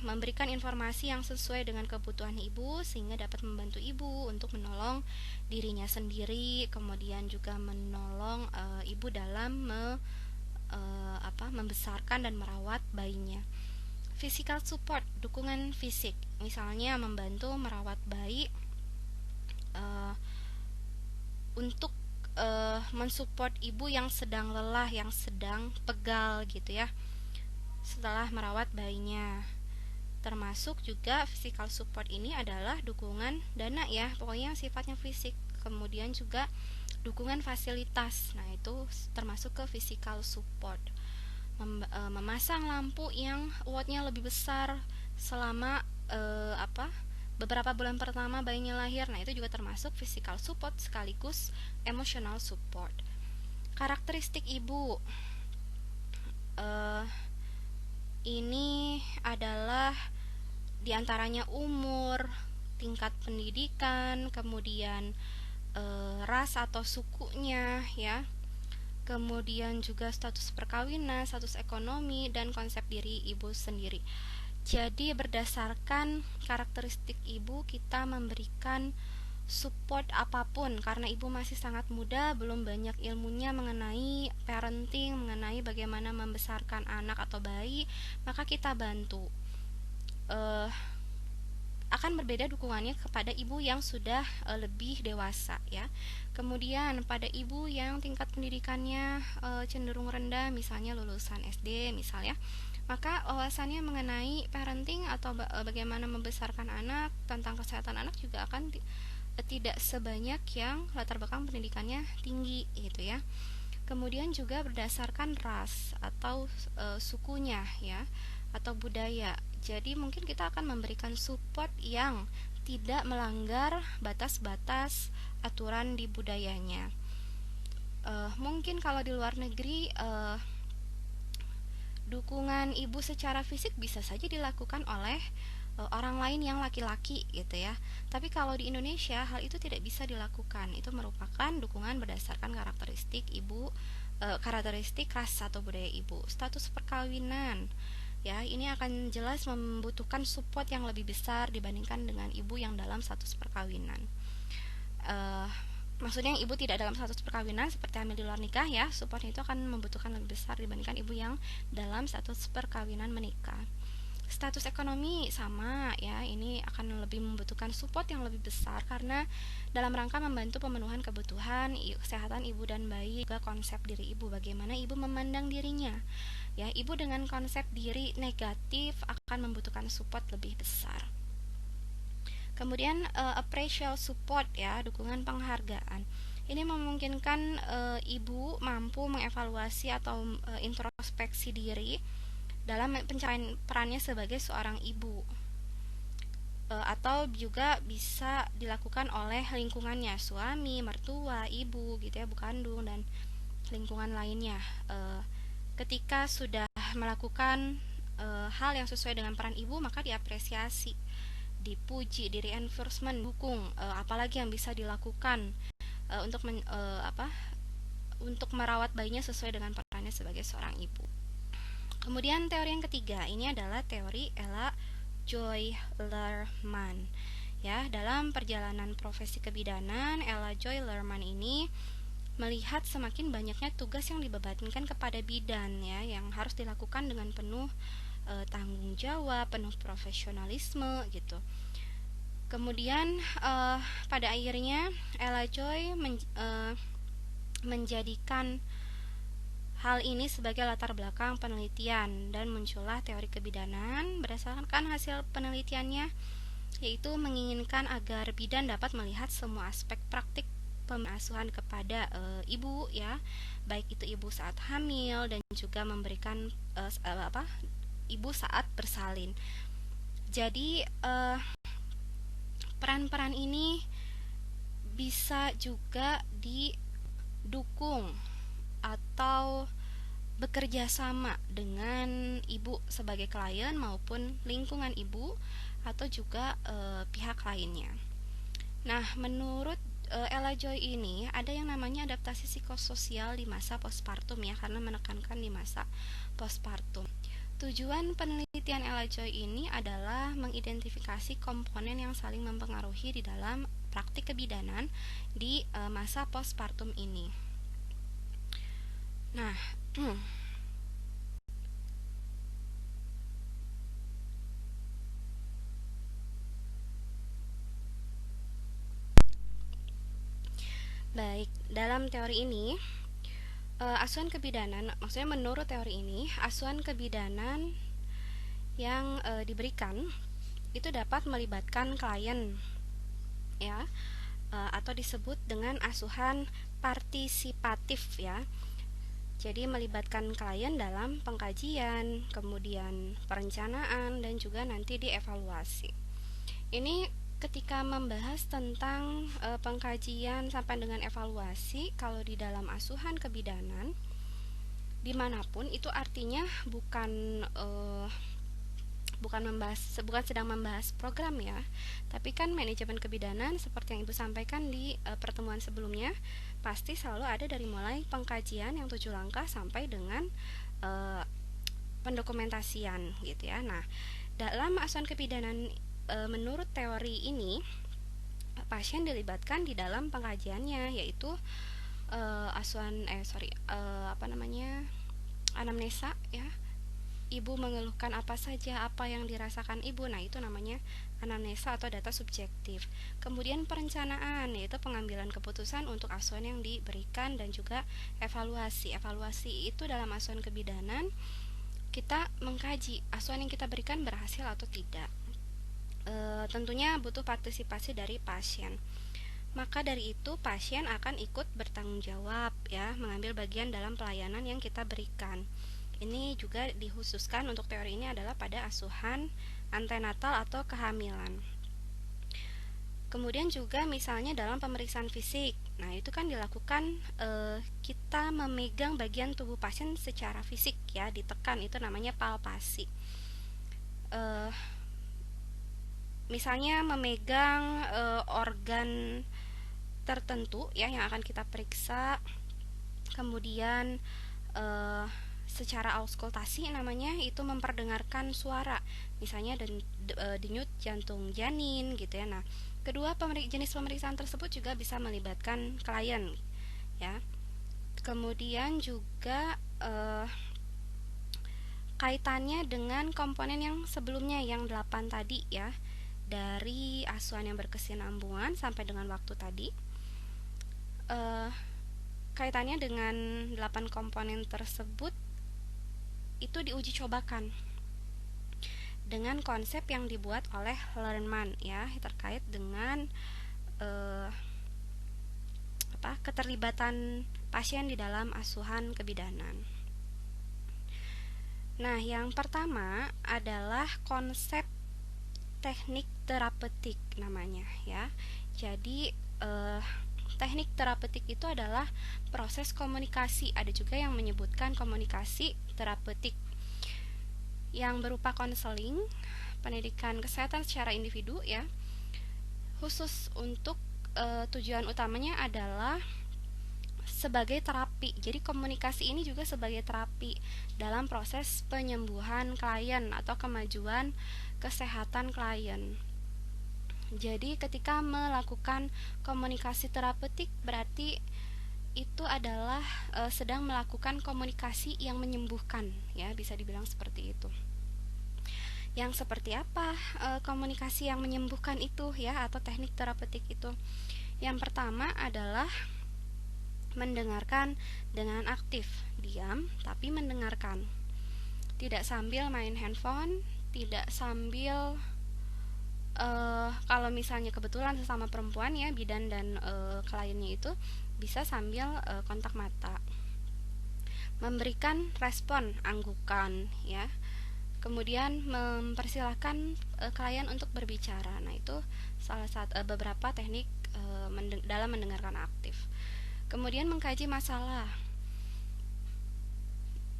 memberikan informasi yang sesuai dengan kebutuhan ibu sehingga dapat membantu ibu untuk menolong dirinya sendiri, kemudian juga menolong ibu dalam membesarkan dan merawat bayinya. Physical support, dukungan fisik, misalnya membantu merawat bayi untuk mensupport ibu yang sedang lelah, yang sedang pegal gitu ya, setelah merawat bayinya. Termasuk juga physical support ini adalah dukungan dana ya, pokoknya sifatnya fisik. Kemudian juga dukungan fasilitas, nah itu termasuk ke physical support. Memasang lampu yang wattnya lebih besar selama beberapa bulan pertama bayinya lahir, nah itu juga termasuk physical support sekaligus emotional support. Karakteristik ibu ini adalah diantaranya umur, tingkat pendidikan, kemudian ras atau sukunya ya, kemudian juga status perkawinan, status ekonomi, dan konsep diri ibu sendiri. Jadi berdasarkan karakteristik ibu kita memberikan support apapun, karena ibu masih sangat muda, belum banyak ilmunya mengenai parenting, mengenai bagaimana membesarkan anak atau bayi, maka kita bantu. akan berbeda dukungannya kepada ibu yang sudah lebih dewasa ya. Kemudian pada ibu yang tingkat pendidikannya cenderung rendah, misalnya lulusan SD misalnya, maka wawasannya mengenai parenting atau bagaimana membesarkan anak, tentang kesehatan anak juga akan tidak sebanyak yang latar belakang pendidikannya tinggi gitu ya. Kemudian juga berdasarkan ras atau sukunya ya, atau budaya. Jadi mungkin kita akan memberikan support yang tidak melanggar batas-batas aturan di budayanya. Mungkin kalau di luar negeri dukungan ibu secara fisik bisa saja dilakukan oleh orang lain yang laki-laki gitu ya. Tapi kalau di Indonesia hal itu tidak bisa dilakukan. Itu merupakan dukungan berdasarkan karakteristik ibu, karakteristik ras atau budaya ibu. Status perkawinan ya, ini akan jelas membutuhkan support yang lebih besar dibandingkan dengan ibu yang dalam status perkawinan. Maksudnya yang ibu tidak dalam status perkawinan seperti hamil di luar nikah ya, supportnya itu akan membutuhkan lebih besar dibandingkan ibu yang dalam status perkawinan menikah. Status ekonomi sama ya, ini akan lebih membutuhkan support yang lebih besar karena dalam rangka membantu pemenuhan kebutuhan kesehatan ibu dan bayi, juga konsep diri ibu, bagaimana ibu memandang dirinya ya. Ibu dengan konsep diri negatif akan membutuhkan support lebih besar. Kemudian appraisal support ya, dukungan penghargaan. Ini memungkinkan ibu mampu mengevaluasi atau introspeksi diri dalam pencapaian perannya sebagai seorang ibu, atau juga bisa dilakukan oleh lingkungannya, suami, mertua, ibu gitu ya, ibu kandung dan lingkungan lainnya. Ketika sudah melakukan hal yang sesuai dengan peran ibu, maka diapresiasi, dipuji, di reinforcement, dukung apalagi yang bisa dilakukan untuk merawat bayinya sesuai dengan perannya sebagai seorang ibu. Kemudian teori yang ketiga ini adalah teori Ella Joy Lerman. Ya, dalam perjalanan profesi kebidanan, Ella Joy Lerman ini melihat semakin banyaknya tugas yang dibebankan kepada bidan ya, yang harus dilakukan dengan penuh tanggung jawab, penuh profesionalisme gitu. Kemudian pada akhirnya Ella Joy menjadikan hal ini sebagai latar belakang penelitian dan muncullah teori kebidanan berdasarkan hasil penelitiannya, yaitu menginginkan agar bidan dapat melihat semua aspek praktik pengasuhan kepada ibu ya, baik itu ibu saat hamil dan juga memberikan ibu saat bersalin. Jadi peran-peran ini bisa juga didukung atau bekerja sama dengan ibu sebagai klien maupun lingkungan ibu atau juga pihak lainnya. Nah, menurut Ella Joy ini ada yang namanya adaptasi psikososial di masa postpartum ya, karena menekankan di masa postpartum. Tujuan penelitian Ella Joy ini adalah mengidentifikasi komponen yang saling mempengaruhi di dalam praktik kebidanan di masa postpartum ini. Nah, baik, dalam teori ini asuhan kebidanan, maksudnya menurut teori ini, asuhan kebidanan yang diberikan itu dapat melibatkan klien ya, atau disebut dengan asuhan partisipatif ya. Jadi melibatkan klien dalam pengkajian, kemudian perencanaan, dan juga nanti dievaluasi. Ini ketika membahas tentang pengkajian sampai dengan evaluasi, kalau di dalam asuhan kebidanan dimanapun itu artinya bukan sedang membahas program ya, tapi kan manajemen kebidanan seperti yang Ibu sampaikan di pertemuan sebelumnya pasti selalu ada dari mulai pengkajian yang 7 langkah sampai dengan pendokumentasian gitu ya. Nah, dalam asuhan kebidanan menurut teori ini pasien dilibatkan di dalam pengkajiannya, yaitu anamnesa ya, ibu mengeluhkan apa saja, apa yang dirasakan ibu. Nah, itu namanya anamnesa atau data subjektif. Kemudian perencanaan, yaitu pengambilan keputusan untuk asuhan yang diberikan, dan juga evaluasi. Evaluasi itu dalam asuhan kebidanan kita mengkaji asuhan yang kita berikan berhasil atau tidak. Tentunya butuh partisipasi dari pasien. Maka dari itu pasien akan ikut bertanggung jawab ya, mengambil bagian dalam pelayanan yang kita berikan. Ini juga dikhususkan untuk teori ini adalah pada asuhan antenatal atau kehamilan. Kemudian juga misalnya dalam pemeriksaan fisik. Nah, itu kan dilakukan kita memegang bagian tubuh pasien secara fisik ya, ditekan, itu namanya palpasi. Misalnya memegang organ tertentu ya yang akan kita periksa, kemudian secara auskultasi namanya, itu memperdengarkan suara, misalnya denyut jantung janin gitu ya. Nah, kedua jenis pemeriksaan tersebut juga bisa melibatkan klien ya. Kemudian juga kaitannya dengan komponen yang sebelumnya yang 8 tadi ya, dari asuhan yang berkesinambungan sampai dengan waktu tadi. Kaitannya dengan 8 komponen tersebut itu diuji cobakan dengan konsep yang dibuat oleh Lerman ya, terkait dengan keterlibatan pasien di dalam asuhan kebidanan. Nah, yang pertama adalah konsep teknik terapeutik namanya ya. Jadi teknik terapeutik itu adalah proses komunikasi. Ada juga yang menyebutkan komunikasi terapeutik yang berupa konseling, pendidikan kesehatan secara individu ya. Khusus untuk tujuan utamanya adalah sebagai terapi. Jadi komunikasi ini juga sebagai terapi dalam proses penyembuhan klien atau kemajuan kesehatan klien. Jadi ketika melakukan komunikasi terapeutik berarti itu adalah sedang melakukan komunikasi yang menyembuhkan ya, bisa dibilang seperti itu. Yang seperti apa komunikasi yang menyembuhkan itu ya, atau teknik terapeutik itu? Yang pertama adalah mendengarkan dengan aktif, diam tapi mendengarkan. Tidak sambil main handphone, tidak sambil kalau misalnya kebetulan sesama perempuan ya, bidan dan kliennya itu bisa sambil kontak mata. Memberikan respon anggukan ya. Kemudian mempersilahkan klien untuk berbicara. Nah, itu salah satu beberapa teknik dalam mendengarkan aktif. Kemudian mengkaji masalah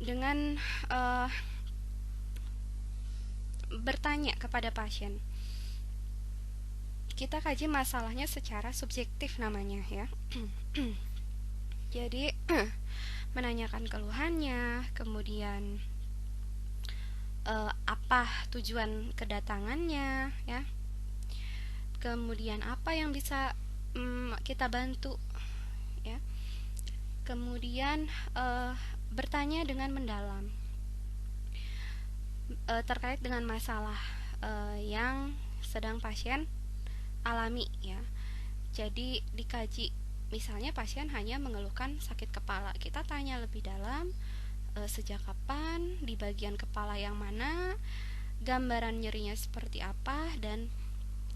dengan bertanya kepada pasien. Kita kaji masalahnya secara subjektif namanya ya. Jadi menanyakan keluhannya, kemudian apa tujuan kedatangannya ya, kemudian apa yang bisa kita bantu ya. Kemudian bertanya dengan mendalam terkait dengan masalah yang sedang pasien alami ya. Jadi dikaji, misalnya pasien hanya mengeluhkan sakit kepala, kita tanya lebih dalam sejak kapan, di bagian kepala yang mana, gambaran nyerinya seperti apa, dan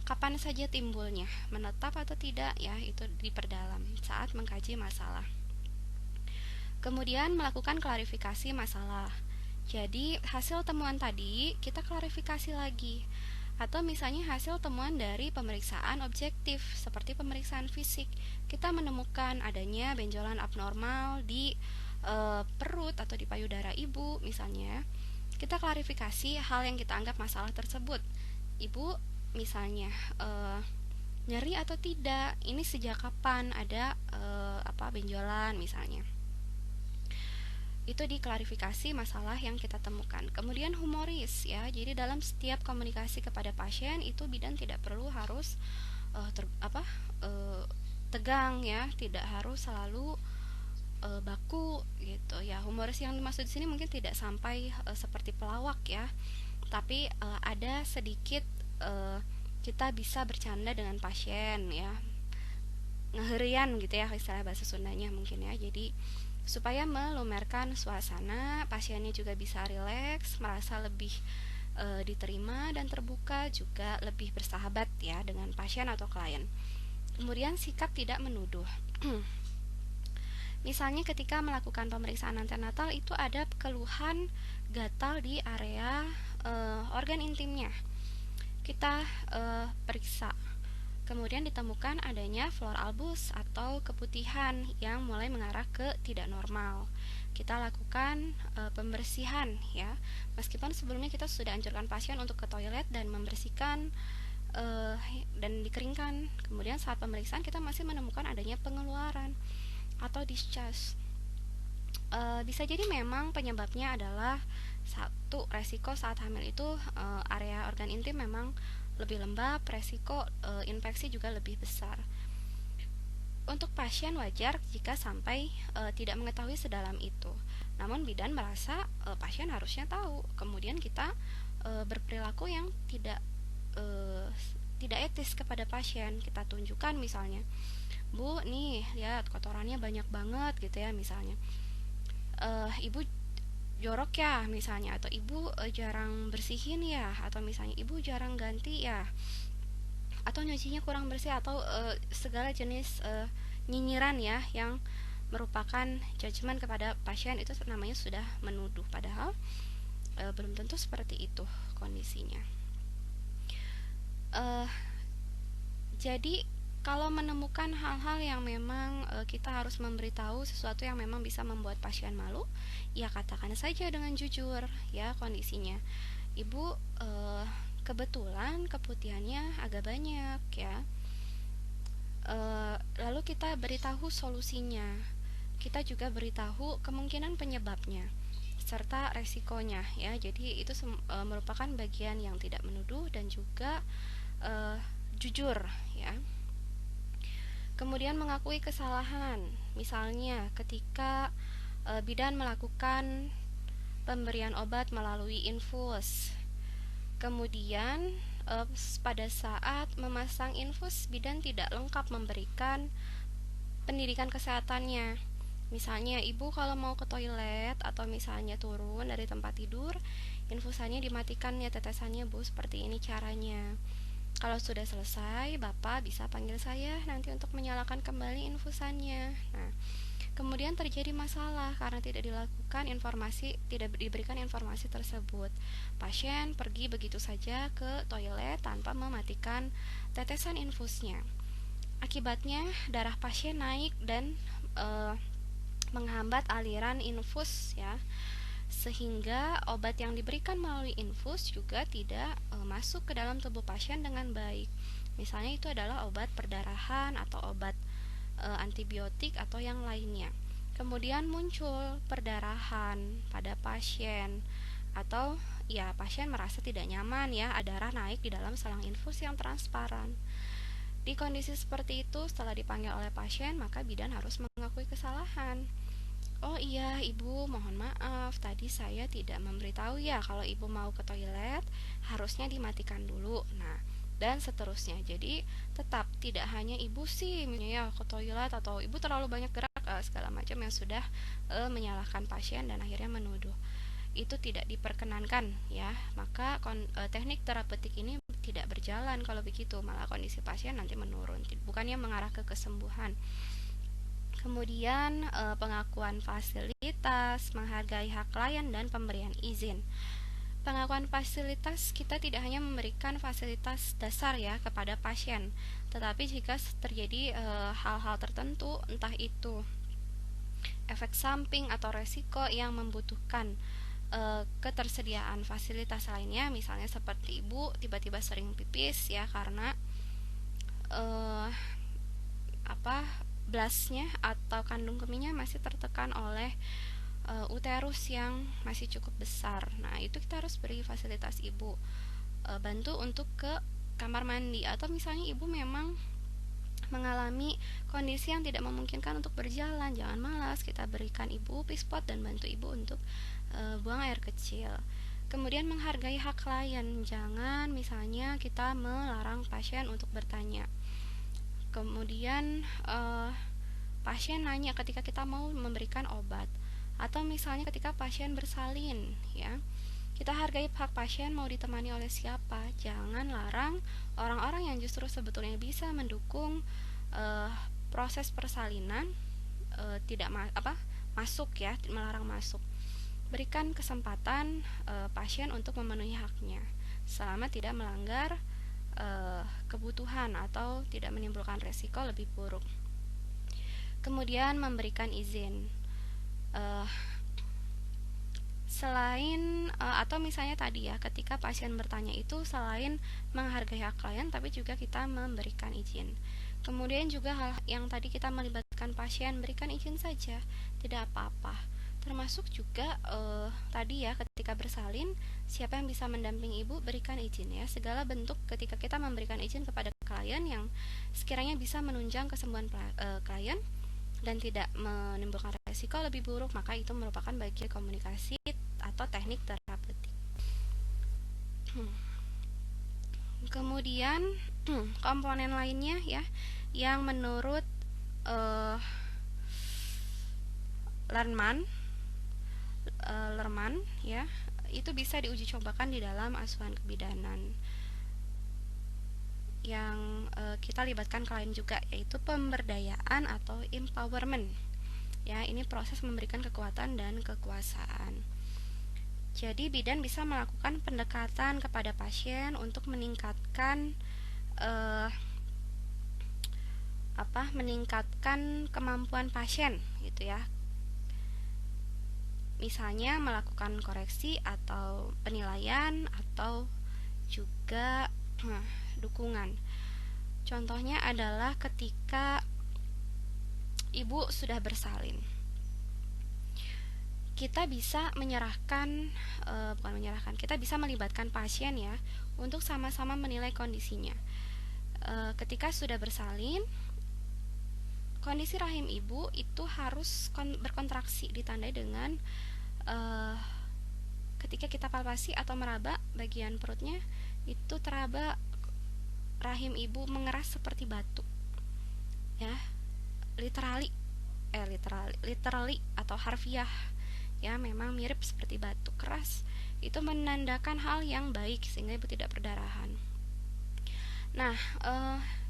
kapan saja timbulnya, menetap atau tidak ya, itu diperdalam saat mengkaji masalah. Kemudian melakukan klarifikasi masalah. Jadi hasil temuan tadi kita klarifikasi lagi. Atau misalnya hasil temuan dari pemeriksaan objektif seperti pemeriksaan fisik, kita menemukan adanya benjolan abnormal di perut atau di payudara ibu misalnya. Kita klarifikasi hal yang kita anggap masalah tersebut. Ibu misalnya nyeri atau tidak, ini sejak kapan ada benjolan misalnya. Itu diklarifikasi masalah yang kita temukan. Kemudian humoris ya. Jadi dalam setiap komunikasi kepada pasien itu bidan tidak perlu harus tegang ya, tidak harus selalu baku gitu ya. Humoris yang dimaksud di sini mungkin tidak sampai seperti pelawak ya, tapi ada sedikit kita bisa bercanda dengan pasien ya, ngeherian gitu ya istilah bahasa Sundanya mungkin ya. Jadi supaya melumerkan suasana, pasiennya juga bisa rileks, merasa lebih diterima dan terbuka, juga lebih bersahabat ya dengan pasien atau klien. Kemudian sikap tidak menuduh. Misalnya ketika melakukan pemeriksaan antenatal itu ada keluhan gatal di area organ intimnya. Kita periksa. Kemudian ditemukan adanya flor albus atau keputihan yang mulai mengarah ke tidak normal. Kita lakukan pembersihan ya. Meskipun sebelumnya kita sudah anjurkan pasien untuk ke toilet dan membersihkan dan dikeringkan. Kemudian saat pemeriksaan kita masih menemukan adanya pengeluaran atau discharge. Bisa jadi memang penyebabnya adalah satu, resiko saat hamil itu area organ intim memang lebih lembab, resiko infeksi juga lebih besar. Untuk pasien wajar jika sampai tidak mengetahui sedalam itu. Namun bidan merasa pasien harusnya tahu. Kemudian kita berperilaku yang tidak etis kepada pasien. Kita tunjukkan misalnya, Bu, nih lihat kotorannya banyak banget gitu ya misalnya. Ibu jorok ya misalnya, atau ibu jarang bersihin ya, atau misalnya ibu jarang ganti ya, atau nyucinya kurang bersih, atau segala jenis nyinyiran ya yang merupakan judgement kepada pasien, itu namanya sudah menuduh, padahal belum tentu seperti itu kondisinya. Jadi kalau menemukan hal-hal yang memang kita harus memberitahu sesuatu yang memang bisa membuat pasien malu, ya katakan saja dengan jujur ya kondisinya. Ibu kebetulan keputihannya agak banyak ya. Lalu kita beritahu solusinya. Kita juga beritahu kemungkinan penyebabnya serta resikonya ya. Jadi itu merupakan bagian yang tidak menuduh dan juga jujur ya. Kemudian mengakui kesalahan. Misalnya ketika bidan melakukan pemberian obat melalui infus. Kemudian pada saat memasang infus, bidan tidak lengkap memberikan pendidikan kesehatannya. Misalnya ibu kalau mau ke toilet atau misalnya turun dari tempat tidur, infusannya dimatikan ya tetesannya Bu, seperti ini caranya. Kalau sudah selesai, Bapak bisa panggil saya nanti untuk menyalakan kembali infusannya. Nah, kemudian terjadi masalah karena tidak diberikan informasi tersebut. Pasien pergi begitu saja ke toilet tanpa mematikan tetesan infusnya. Akibatnya darah pasien naik dan menghambat aliran infus ya, sehingga obat yang diberikan melalui infus juga tidak masuk ke dalam tubuh pasien dengan baik. Misalnya itu adalah obat perdarahan atau obat antibiotik atau yang lainnya. Kemudian muncul perdarahan pada pasien, atau ya pasien merasa tidak nyaman ya, ada darah naik di dalam selang infus yang transparan. Di kondisi seperti itu, setelah dipanggil oleh pasien, maka bidan harus mengakui kesalahan. Oh iya ibu, mohon maaf, tadi saya tidak memberitahu ya kalau ibu mau ke toilet harusnya dimatikan dulu. Nah, dan seterusnya. Jadi tetap tidak hanya ibu sih ya ke toilet, atau ibu terlalu banyak gerak segala macam yang sudah menyalahkan pasien dan akhirnya menuduh. Itu tidak diperkenankan ya. Maka teknik terapeutik ini tidak berjalan kalau begitu, malah kondisi pasien nanti menurun, bukannya mengarah ke kesembuhan. Kemudian pengakuan fasilitas, menghargai hak klien dan pemberian izin. Pengakuan fasilitas, kita tidak hanya memberikan fasilitas dasar ya kepada pasien, tetapi jika terjadi hal-hal tertentu, entah itu efek samping atau resiko yang membutuhkan ketersediaan fasilitas lainnya, misalnya seperti ibu tiba-tiba sering pipis ya karena blasnya atau kandung kemihnya masih tertekan oleh uterus yang masih cukup besar. Nah, itu kita harus beri fasilitas ibu, bantu untuk ke kamar mandi, atau misalnya ibu memang mengalami kondisi yang tidak memungkinkan untuk berjalan, jangan malas, kita berikan ibu pispot dan bantu ibu untuk buang air kecil. Kemudian menghargai hak klien, jangan misalnya kita melarang pasien untuk bertanya. Kemudian pasien nanya ketika kita mau memberikan obat, atau misalnya ketika pasien bersalin, ya, kita hargai hak pasien mau ditemani oleh siapa. Jangan larang orang-orang yang justru sebetulnya bisa mendukung proses persalinan tidak masuk, ya, melarang masuk. Berikan kesempatan pasien untuk memenuhi haknya selama tidak melanggar kebutuhan atau tidak menimbulkan resiko lebih buruk. Kemudian memberikan izin. Selain atau misalnya tadi, ya, ketika pasien bertanya itu selain menghargai hak klien, tapi juga kita memberikan izin. Kemudian juga hal yang tadi kita melibatkan pasien, berikan izin saja, tidak apa-apa. Termasuk juga tadi, ya, ketika bersalin, siapa yang bisa mendampingi ibu, berikan izin, ya. Segala bentuk ketika kita memberikan izin kepada klien yang sekiranya bisa menunjang kesembuhan klien dan tidak menimbulkan resiko lebih buruk, maka itu merupakan bagian komunikasi atau teknik terapeutik. Kemudian komponen lainnya, ya, yang menurut Lerman, ya, itu bisa diuji cobakan di dalam asuhan kebidanan yang kita libatkan klien juga, yaitu pemberdayaan atau empowerment. Ya, ini proses memberikan kekuatan dan kekuasaan. Jadi bidan bisa melakukan pendekatan kepada pasien untuk meningkatkan meningkatkan kemampuan pasien, gitu, ya. Misalnya melakukan koreksi atau penilaian atau juga dukungan. Contohnya adalah ketika ibu sudah bersalin, kita bisa kita bisa melibatkan pasien, ya, untuk sama-sama menilai kondisinya. Ketika sudah bersalin, kondisi rahim ibu itu harus berkontraksi, ditandai dengan ketika kita palpasi atau meraba bagian perutnya, itu teraba rahim ibu mengeras seperti batu, ya, literally atau harfiah, ya, memang mirip seperti batu keras. Itu menandakan hal yang baik sehingga ibu tidak perdarahan. Nah,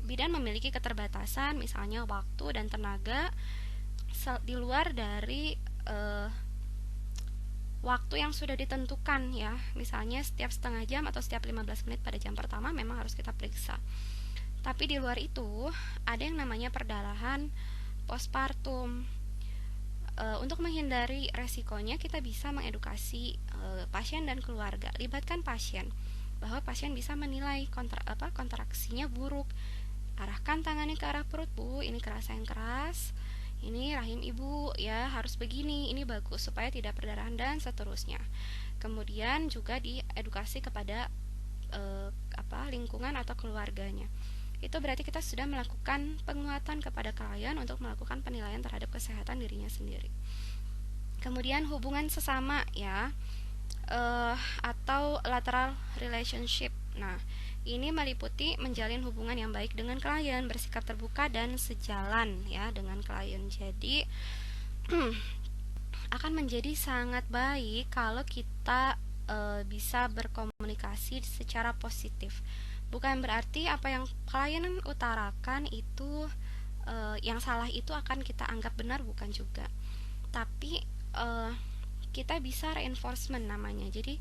bidan memiliki keterbatasan, misalnya waktu dan tenaga di luar dari waktu yang sudah ditentukan, ya. Misalnya setiap setengah jam atau setiap 15 menit pada jam pertama memang harus kita periksa. Tapi di luar itu ada yang namanya perdarahan postpartum. Untuk menghindari resikonya, kita bisa mengedukasi pasien dan keluarga. Libatkan pasien bahwa pasien bisa menilai kontraksinya buruk. Arahkan tangannya ke arah perut, Bu, ini kerasa yang keras. Ini rahim ibu, ya, harus begini, ini bagus supaya tidak perdarahan, dan seterusnya. Kemudian juga diedukasi kepada lingkungan atau keluarganya. Itu berarti kita sudah melakukan penguatan kepada klien untuk melakukan penilaian terhadap kesehatan dirinya sendiri. Kemudian hubungan sesama, ya, atau lateral relationship. Nah, ini meliputi menjalin hubungan yang baik dengan klien, bersikap terbuka dan sejalan, ya, dengan klien. Jadi akan menjadi sangat baik kalau kita bisa berkomunikasi secara positif. Bukan berarti apa yang klien utarakan itu yang salah itu akan kita anggap benar, bukan juga. Tapi kita bisa reinforcement namanya. Jadi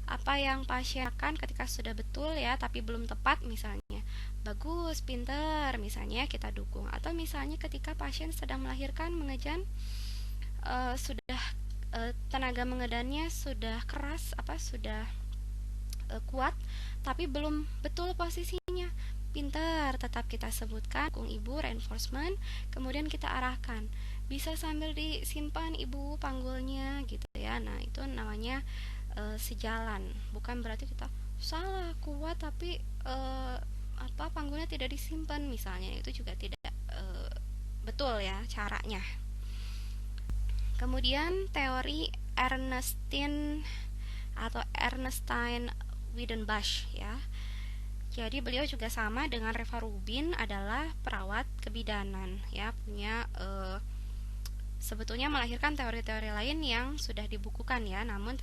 apa yang pasien akan ketika sudah betul, ya, tapi belum tepat, misalnya bagus, pinter, misalnya kita dukung. Atau misalnya ketika pasien sedang melahirkan, mengejan, sudah tenaga mengedannya sudah keras, sudah kuat, tapi belum betul posisinya, pintar, tetap kita sebutkan, dukung ibu, reinforcement, kemudian kita arahkan. Bisa sambil disimpan ibu panggulnya, gitu, ya. Nah, itu namanya sejalan. Bukan berarti kita salah kuat tapi panggungnya tidak disimpan misalnya, itu juga tidak betul ya caranya. Kemudian teori Ernestine Weidenbach ya. Jadi beliau juga sama dengan Reva Rubin, adalah perawat kebidanan ya, punya sebetulnya melahirkan teori-teori lain yang sudah dibukukan ya, namun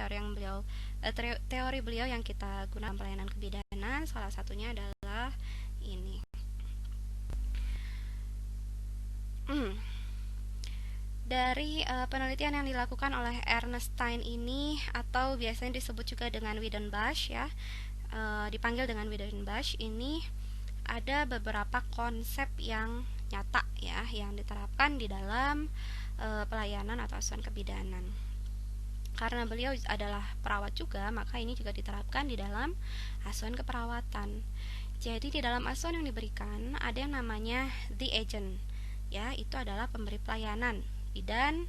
teori beliau yang kita gunakan pelayanan kebidanan salah satunya adalah ini. Dari penelitian yang dilakukan oleh Ernestine ini, atau biasanya disebut juga dengan Weidenbach ya, dipanggil dengan Weidenbach ini, ada beberapa konsep yang nyata ya yang diterapkan di dalam pelayanan atau asuhan kebidanan. Karena beliau adalah perawat juga, maka ini juga diterapkan di dalam asuhan keperawatan. Jadi di dalam asuhan yang diberikan ada yang namanya the agent ya, itu adalah pemberi pelayanan, bidan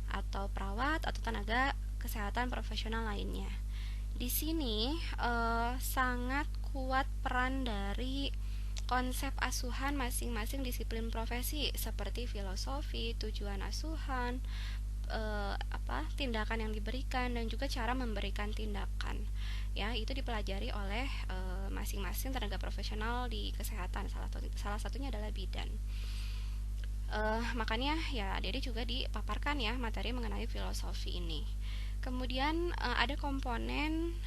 atau perawat atau tenaga kesehatan profesional lainnya. Di sini sangat kuat peran dari konsep asuhan masing-masing disiplin profesi, seperti filosofi, tujuan asuhan, tindakan yang diberikan, dan juga cara memberikan tindakan. Ya, itu dipelajari oleh masing-masing tenaga profesional di kesehatan. Salah satunya adalah bidan. Makanya ya adik-adik juga dipaparkan ya materi mengenai filosofi ini. Kemudian ada komponen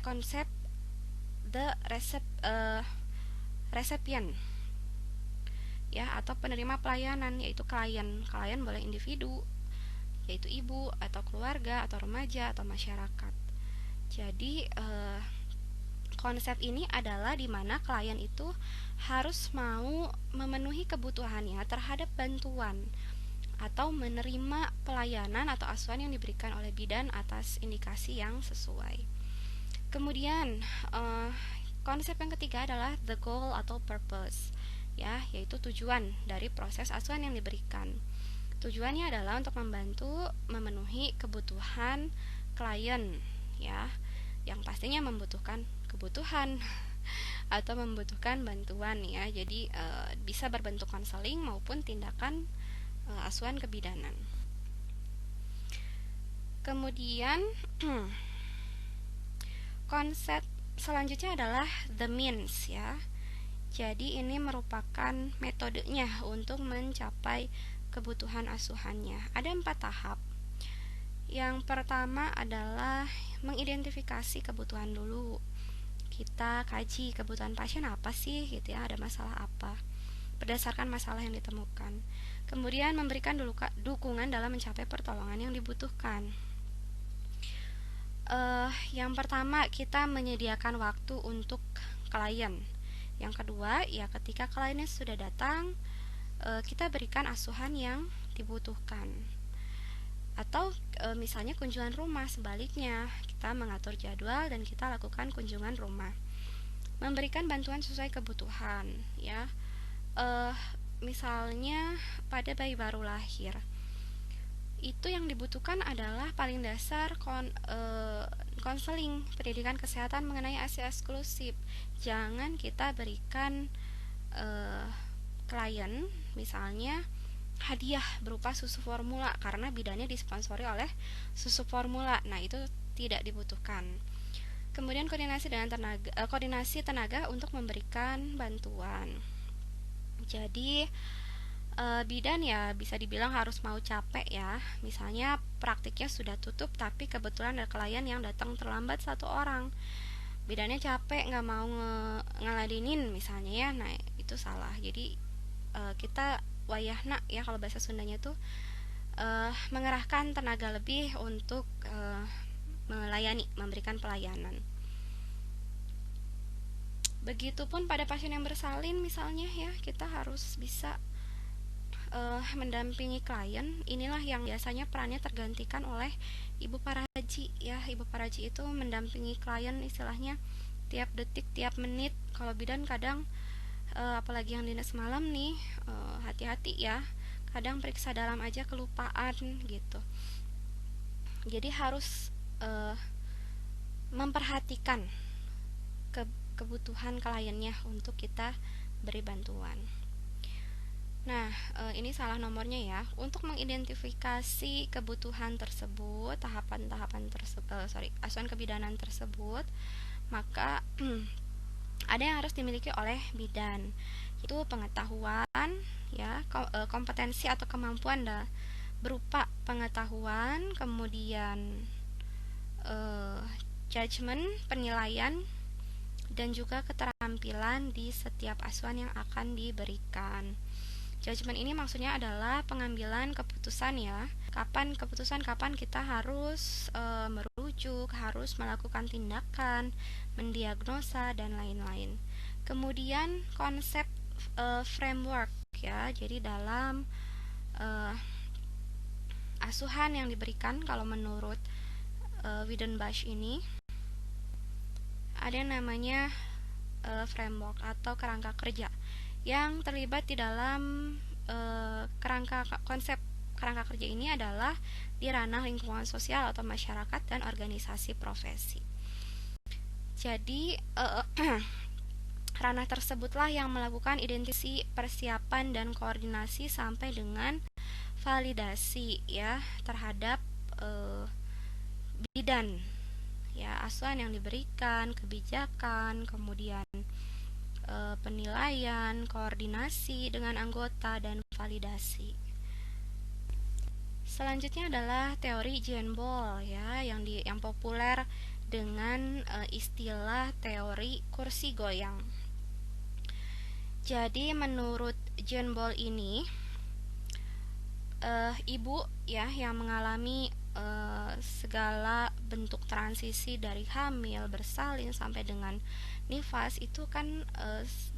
konsep the recipient ya, atau penerima pelayanan, yaitu klien. Klien boleh individu, yaitu ibu atau keluarga atau remaja atau masyarakat. Jadi konsep ini adalah di mana klien itu harus mau memenuhi kebutuhannya terhadap bantuan atau menerima pelayanan atau asuhan yang diberikan oleh bidan atas indikasi yang sesuai. Kemudian konsep yang ketiga adalah the goal atau purpose ya, yaitu tujuan dari proses asuhan yang diberikan. Tujuannya adalah untuk membantu memenuhi kebutuhan klien ya, yang pastinya membutuhkan kebutuhan atau membutuhkan bantuan ya. Jadi bisa berbentuk konseling maupun tindakan asuhan kebidanan. Kemudian konsep selanjutnya adalah the means ya. Jadi ini merupakan metodenya untuk mencapai kebutuhan asuhannya. Ada 4 tahap. Yang pertama adalah mengidentifikasi kebutuhan dulu. Kita kaji kebutuhan pasien apa sih gitu ya, ada masalah apa berdasarkan masalah yang ditemukan. Kemudian memberikan dukungan dalam mencapai pertolongan yang dibutuhkan. Yang pertama, kita menyediakan waktu untuk klien. Yang kedua, ya ketika kliennya sudah datang, kita berikan asuhan yang dibutuhkan. Atau misalnya kunjungan rumah, sebaliknya kita mengatur jadwal dan kita lakukan kunjungan rumah, memberikan bantuan sesuai kebutuhan ya. Misalnya pada bayi baru lahir, itu yang dibutuhkan adalah paling dasar konseling pendidikan kesehatan mengenai ASI eksklusif. Jangan kita berikan klien misalnya hadiah berupa susu formula karena bidannya disponsori oleh susu formula. Nah, itu tidak dibutuhkan. Kemudian koordinasi tenaga untuk memberikan bantuan. Jadi bidan ya bisa dibilang harus mau capek ya. Misalnya praktiknya sudah tutup tapi kebetulan ada klien yang datang terlambat 1 orang. Bidannya capek, nggak mau ngeladinin misalnya ya. Nah, itu salah. Jadi kita wayahna ya, kalau bahasa Sundanya tuh mengerahkan tenaga lebih untuk memberikan pelayanan. Begitupun pada pasien yang bersalin misalnya ya, kita harus bisa mendampingi klien. Inilah yang biasanya perannya tergantikan oleh ibu paraji ya. Ibu paraji itu mendampingi klien istilahnya tiap detik, tiap menit. Kalau bidan kadang apalagi yang dinas malam nih, hati-hati ya, kadang periksa dalam aja kelupaan gitu. Jadi harus memperhatikan kebutuhan kliennya untuk kita beri bantuan. Nah, ini salah nomornya ya. Untuk mengidentifikasi kebutuhan tersebut, tahapan-tahapan tersebut, asuhan kebidanan tersebut, maka ada yang harus dimiliki oleh bidan, yaitu pengetahuan, ya, kompetensi atau kemampuan berupa pengetahuan, kemudian judgement, penilaian, dan juga keterampilan di setiap asuhan yang akan diberikan. Judgement ini maksudnya adalah pengambilan keputusan ya. Kapan kita harus merujuk, harus melakukan tindakan, mendiagnosa dan lain-lain. Kemudian konsep framework ya. Jadi dalam asuhan yang diberikan kalau menurut Wijnberg ini ada yang namanya framework atau kerangka kerja yang terlibat di dalam konsep kerangka kerja ini adalah di ranah lingkungan sosial atau masyarakat dan organisasi profesi. Jadi ranah tersebutlah yang melakukan identifikasi, persiapan dan koordinasi sampai dengan validasi ya terhadap bidan ya, asuhan yang diberikan, kebijakan, kemudian penilaian, koordinasi dengan anggota dan validasi. Selanjutnya adalah teori Jeanbol ya, yang populer dengan istilah teori kursi goyang. Jadi menurut Jeanbol ini ibu ya yang mengalami segala bentuk transisi dari hamil, bersalin sampai dengan nifas itu kan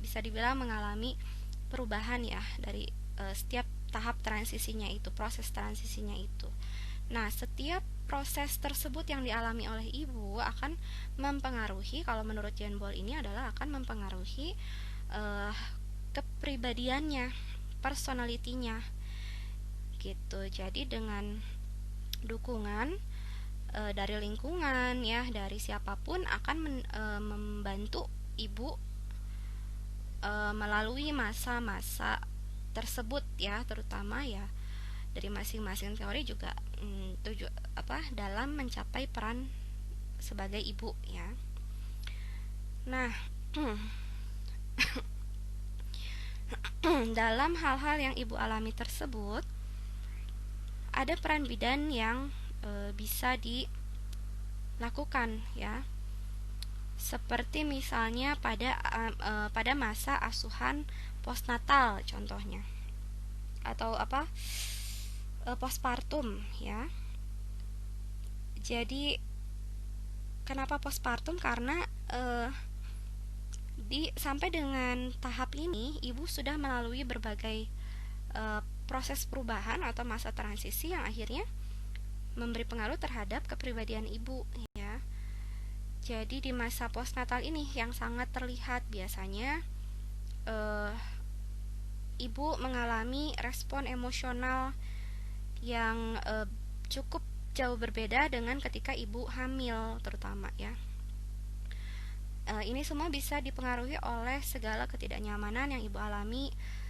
bisa dibilang mengalami perubahan ya dari setiap tahap transisinya itu, proses transisinya itu. Nah, setiap proses tersebut yang dialami oleh ibu akan mempengaruhi, kalau menurut Jeanbol ini adalah akan mempengaruhi kepribadiannya, personalitinya gitu. Jadi dengan dukungan dari lingkungan ya, dari siapapun akan membantu ibu melalui masa-masa tersebut ya, terutama ya dari masing-masing teori juga dalam mencapai peran sebagai ibu ya. Nah, dalam hal-hal yang ibu alami tersebut ada peran bidan yang bisa dilakukan ya, seperti misalnya pada masa asuhan postnatal contohnya, atau postpartum ya. Jadi kenapa postpartum? Karena sampai dengan tahap ini ibu sudah melalui berbagai proses perubahan atau masa transisi yang akhirnya memberi pengaruh terhadap kepribadian ibu ya. Jadi di masa postnatal ini yang sangat terlihat biasanya ibu mengalami respon emosional yang cukup jauh berbeda dengan ketika ibu hamil terutama ya. Ini semua bisa dipengaruhi oleh segala ketidaknyamanan yang ibu alami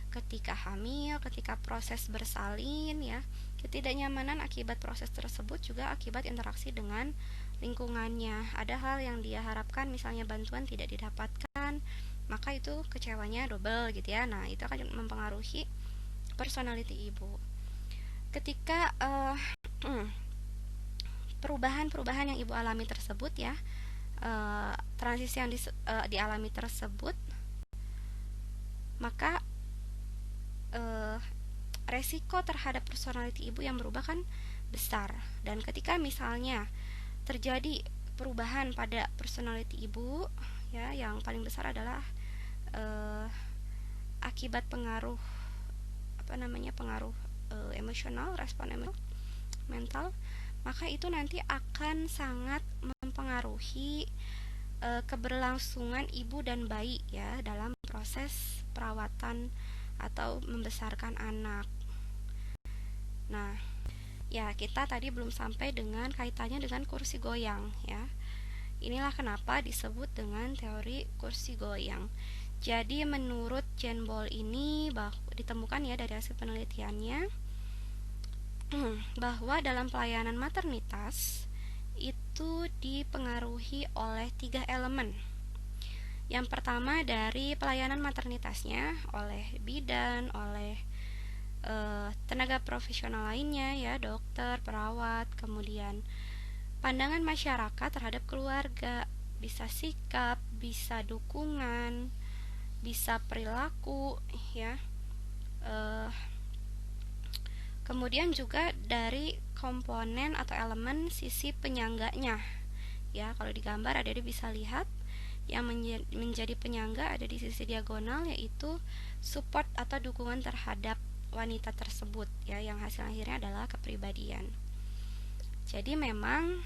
ketika hamil, ketika proses bersalin ya. Ketidaknyamanan akibat proses tersebut juga akibat interaksi dengan lingkungannya. Ada hal yang dia harapkan, misalnya bantuan tidak didapatkan, maka itu kecewanya double gitu ya. Nah, itu akan mempengaruhi personality ibu. Ketika perubahan-perubahan yang ibu alami tersebut ya, transisi yang dialami tersebut, maka resiko terhadap personality ibu yang berubah kan besar. Dan ketika misalnya terjadi perubahan pada personality ibu ya, yang paling besar adalah akibat pengaruh emosional, respon mental, maka itu nanti akan sangat mempengaruhi keberlangsungan ibu dan bayi ya dalam proses perawatan atau membesarkan anak. Nah, ya kita tadi belum sampai dengan kaitannya dengan kursi goyang ya. Inilah kenapa disebut dengan teori kursi goyang. Jadi menurut Jean Paul ini ditemukan ya dari hasil penelitiannya bahwa dalam pelayanan maternitas itu dipengaruhi oleh 3 elemen. Yang pertama dari pelayanan maternitasnya oleh bidan, oleh tenaga profesional lainnya ya, dokter, perawat, kemudian pandangan masyarakat terhadap keluarga, bisa sikap, bisa dukungan, bisa perilaku ya. Kemudian juga dari komponen atau elemen sisi penyangganya ya. Kalau di gambar ada bisa lihat yang menjadi penyangga ada di sisi diagonal, yaitu support atau dukungan terhadap wanita tersebut ya, yang hasil akhirnya adalah kepribadian. Jadi memang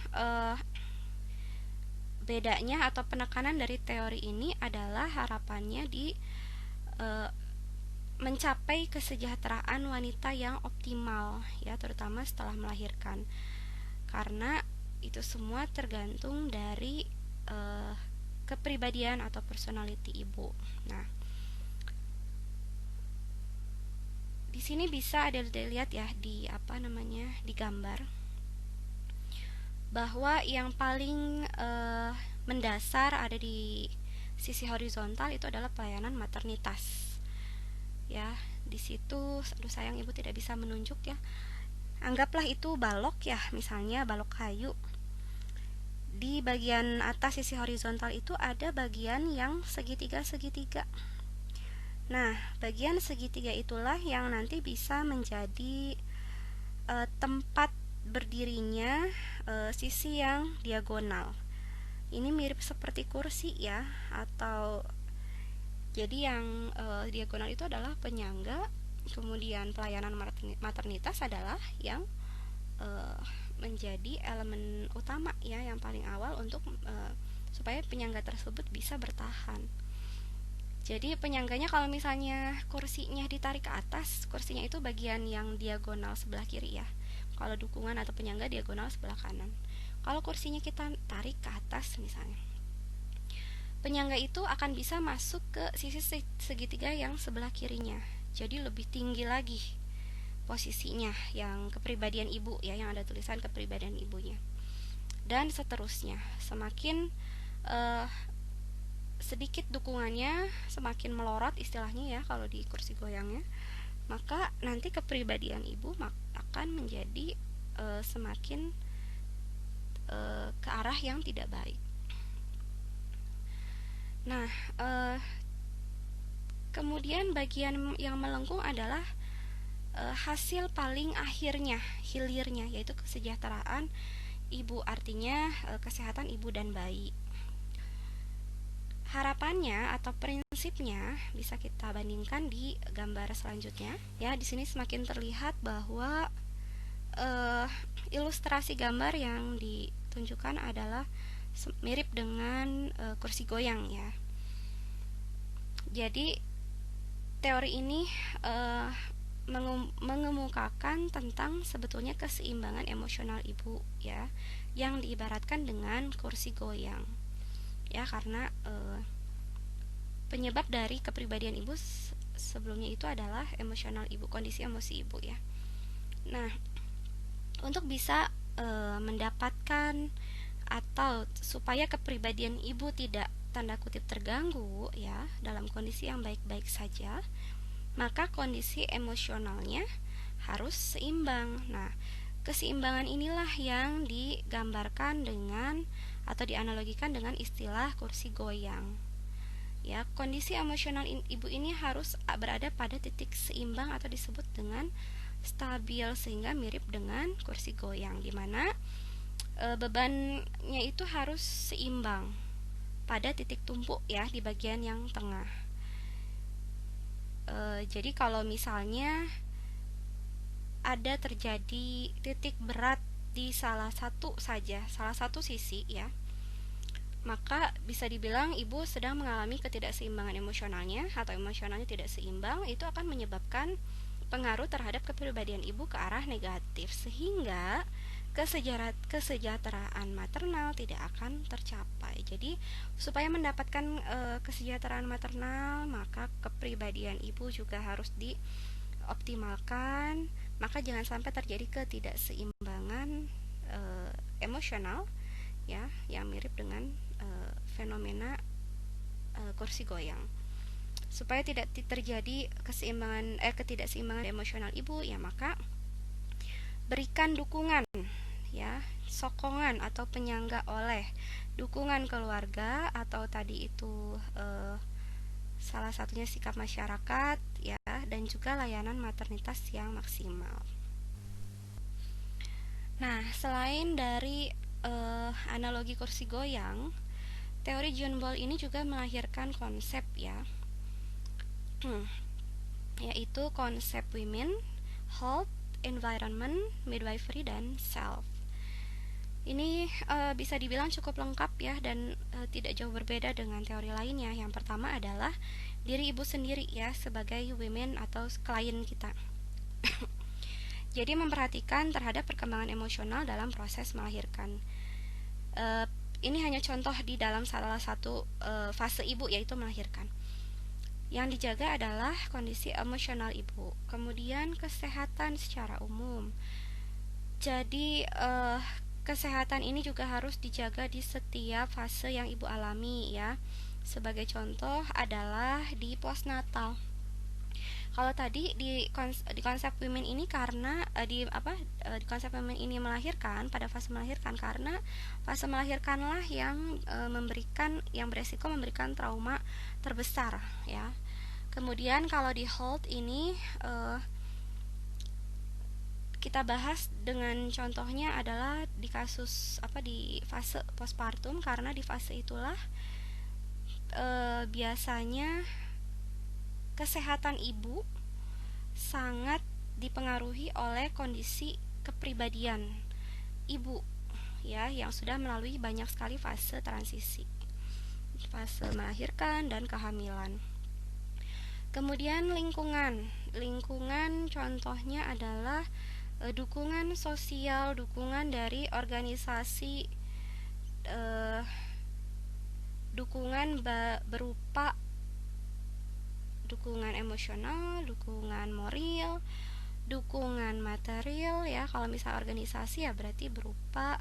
bedanya atau penekanan dari teori ini adalah harapannya di mencapai kesejahteraan wanita yang optimal ya, terutama setelah melahirkan, karena itu semua tergantung dari kepribadian atau personality ibu. Nah, di sini bisa ada dilihat ya di di gambar bahwa yang paling mendasar ada di sisi horizontal itu adalah pelayanan maternitas. Ya, di situ sayang ibu tidak bisa menunjuk ya. Anggaplah itu balok ya, misalnya balok kayu. Di bagian atas sisi horizontal itu ada bagian yang segitiga-segitiga. Nah, bagian segitiga itulah yang nanti bisa menjadi tempat berdirinya sisi yang diagonal. Ini mirip seperti kursi ya, atau jadi yang diagonal itu adalah penyangga, kemudian pelayanan maternitas adalah yang menjadi elemen utama ya, yang paling awal untuk supaya penyangga tersebut bisa bertahan. Jadi penyangganya kalau misalnya kursinya ditarik ke atas, kursinya itu bagian yang diagonal sebelah kiri ya. Kalau dukungan atau penyangga diagonal sebelah kanan. Kalau kursinya kita tarik ke atas misalnya, penyangga itu akan bisa masuk ke sisi segitiga yang sebelah kirinya. Jadi lebih tinggi lagi posisinya, yang kepribadian ibu ya, yang ada tulisan kepribadian ibunya. Dan seterusnya, semakin sedikit dukungannya, semakin melorot istilahnya ya kalau di kursi goyangnya, maka nanti kepribadian ibu akan menjadi semakin ke arah yang tidak baik. Nah, kemudian bagian yang melengkung adalah hasil paling akhirnya, hilirnya, yaitu kesejahteraan ibu, artinya kesehatan ibu dan bayi. Harapannya atau prinsipnya bisa kita bandingkan di gambar selanjutnya. Ya, di sini semakin terlihat bahwa ilustrasi gambar yang ditunjukkan adalah mirip dengan kursi goyang ya. Jadi teori ini mengemukakan tentang sebetulnya keseimbangan emosional ibu ya, yang diibaratkan dengan kursi goyang ya, karena penyebab dari kepribadian ibu sebelumnya itu adalah emosional ibu, kondisi emosi ibu ya. Nah, untuk bisa mendapatkan atau supaya kepribadian ibu tidak tanda kutip terganggu ya, dalam kondisi yang baik-baik saja, maka kondisi emosionalnya harus seimbang. Nah, keseimbangan inilah yang digambarkan dengan atau dianalogikan dengan istilah kursi goyang. Ya, kondisi emosional ibu ini harus berada pada titik seimbang atau disebut dengan stabil, sehingga mirip dengan kursi goyang, di mana bebannya itu harus seimbang pada titik tumpuk ya, di bagian yang tengah. Jadi kalau misalnya ada terjadi titik berat di salah satu sisi ya, maka bisa dibilang ibu sedang mengalami ketidakseimbangan emosionalnya, atau emosionalnya tidak seimbang. Itu akan menyebabkan pengaruh terhadap kepribadian ibu ke arah negatif, sehingga kesejahteraan maternal tidak akan tercapai. Jadi supaya mendapatkan kesejahteraan maternal, maka kepribadian ibu juga harus dioptimalkan. Maka jangan sampai terjadi ketidakseimbangan emosional, ya, yang mirip dengan fenomena kursi goyang. Supaya tidak terjadi ketidakseimbangan emosional ibu, ya maka berikan dukungan, ya, sokongan atau penyangga oleh dukungan keluarga atau tadi itu salah satunya sikap masyarakat, ya, dan juga layanan maternitas yang maksimal. Nah, selain dari analogi kursi goyang, teori John Ball ini juga melahirkan konsep, ya, yaitu konsep women, health, environment, midwifery, dan self. Ini bisa dibilang cukup lengkap, ya, dan tidak jauh berbeda dengan teori lainnya. Yang pertama adalah diri ibu sendiri, ya, sebagai women atau klien kita. Jadi memperhatikan terhadap perkembangan emosional dalam proses melahirkan. Ini hanya contoh di dalam salah satu fase ibu, yaitu melahirkan. Yang dijaga adalah kondisi emosional ibu, kemudian kesehatan secara umum. Jadi kesehatan ini juga harus dijaga di setiap fase yang ibu alami, ya. Sebagai contoh adalah di postnatal. Kalau tadi di konsep women ini karena di konsep women ini melahirkan, pada fase melahirkan, karena fase melahirkanlah yang beresiko memberikan trauma terbesar, ya. Kemudian kalau di health ini kita bahas dengan contohnya adalah di fase postpartum, karena di fase itulah biasanya kesehatan ibu sangat dipengaruhi oleh kondisi kepribadian ibu, ya, yang sudah melalui banyak sekali fase transisi, fase melahirkan dan kehamilan. Kemudian lingkungan contohnya adalah dukungan sosial, dukungan dari organisasi, dukungan berupa dukungan emosional, dukungan moral, dukungan material, ya. Kalau misal organisasi, ya berarti berupa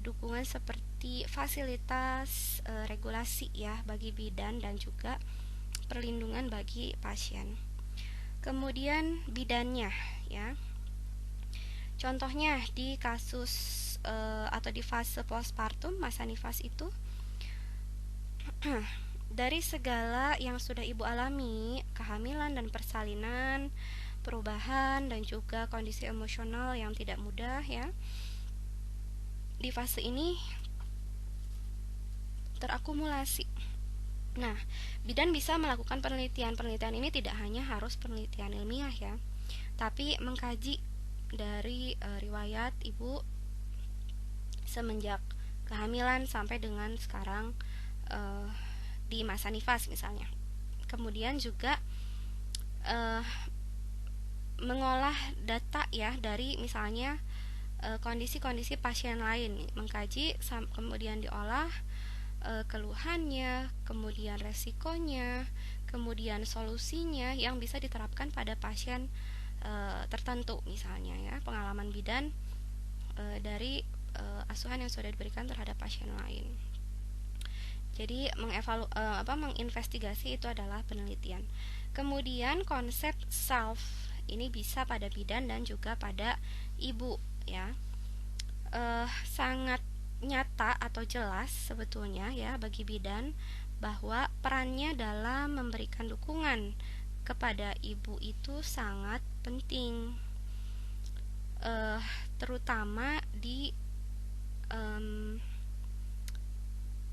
dukungan seperti fasilitas, regulasi, ya, bagi bidan dan juga perlindungan bagi pasien. Kemudian bidannya, ya. Contohnya di kasus atau di fase postpartum, masa nifas itu dari segala yang sudah ibu alami, kehamilan dan persalinan, perubahan dan juga kondisi emosional yang tidak mudah, ya. Di fase ini terakumulasi. Nah, bidan bisa melakukan penelitian. Penelitian ini tidak hanya harus penelitian ilmiah, ya, tapi mengkaji dari riwayat ibu semenjak kehamilan sampai dengan sekarang di masa nifas misalnya. Kemudian juga mengolah data, ya, dari misalnya kondisi-kondisi pasien lain, mengkaji kemudian diolah keluhannya, kemudian resikonya, kemudian solusinya yang bisa diterapkan pada pasien tertentu, misalnya, ya, pengalaman bidan dari asuhan yang sudah diberikan terhadap pasien lain. Jadi menginvestigasi itu adalah penelitian. Kemudian konsep self ini bisa pada bidan dan juga pada ibu, ya. Sangat nyata atau jelas sebetulnya, ya, bagi bidan bahwa perannya dalam memberikan dukungan kepada ibu itu sangat penting, terutama di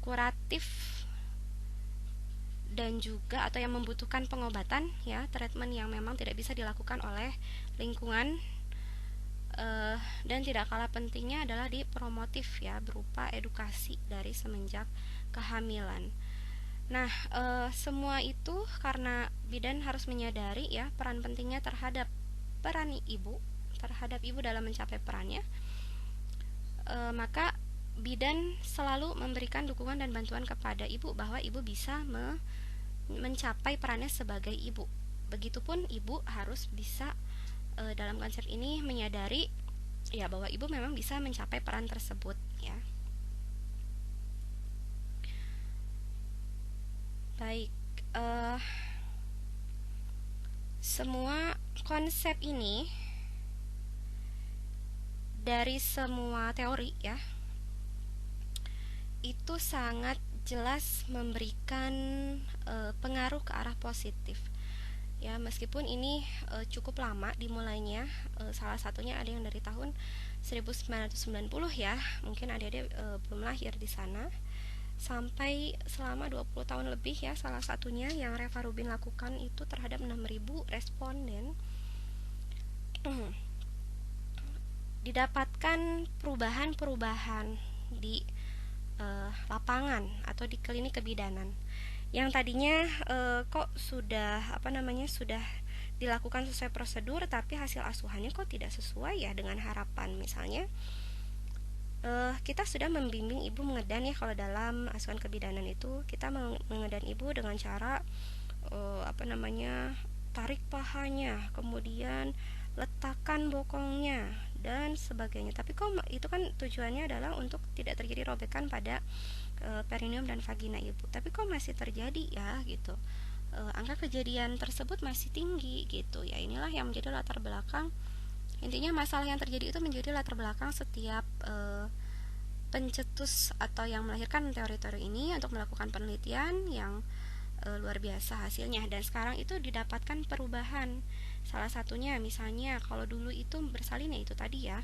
kuratif dan juga atau yang membutuhkan pengobatan, ya, treatment yang memang tidak bisa dilakukan oleh lingkungan, dan tidak kalah pentingnya adalah di promotif, ya, berupa edukasi dari semenjak kehamilan. Nah, semua itu karena bidan harus menyadari, ya, peran pentingnya terhadap ibu dalam mencapai perannya. maka bidan selalu memberikan dukungan dan bantuan kepada ibu bahwa ibu bisa mencapai perannya sebagai ibu. Begitupun ibu harus bisa dalam konsep ini menyadari ya bahwa ibu memang bisa mencapai peran tersebut ya. Baik, semua konsep ini dari semua teori ya itu sangat jelas memberikan pengaruh ke arah positif ya, meskipun ini cukup lama dimulainya. Salah satunya ada yang dari tahun 1990 ya, mungkin adik-adik belum lahir di sana, sampai selama 20 tahun lebih ya. Salah satunya yang Reva Rubin lakukan itu terhadap 6.000 responden didapatkan perubahan-perubahan di lapangan atau di klinik kebidanan yang tadinya kok sudah sudah dilakukan sesuai prosedur, tapi hasil asuhannya kok tidak sesuai ya dengan harapan. Misalnya kita sudah membimbing ibu mengedan ya, kalau dalam asuhan kebidanan itu kita mengedan ibu dengan cara tarik pahanya, kemudian letakkan bokongnya dan sebagainya. Tapi kok itu kan tujuannya adalah untuk tidak terjadi robekan pada perineum dan vagina ibu. Tapi kok masih terjadi ya gitu. Angka kejadian tersebut masih tinggi gitu ya. Inilah yang menjadi latar belakang. Intinya masalah yang terjadi itu menjadi latar belakang setiap pencetus atau yang melahirkan teori-teori ini untuk melakukan penelitian yang luar biasa hasilnya. Dan sekarang itu didapatkan perubahan. Salah satunya misalnya kalau dulu itu bersalin ya itu tadi ya,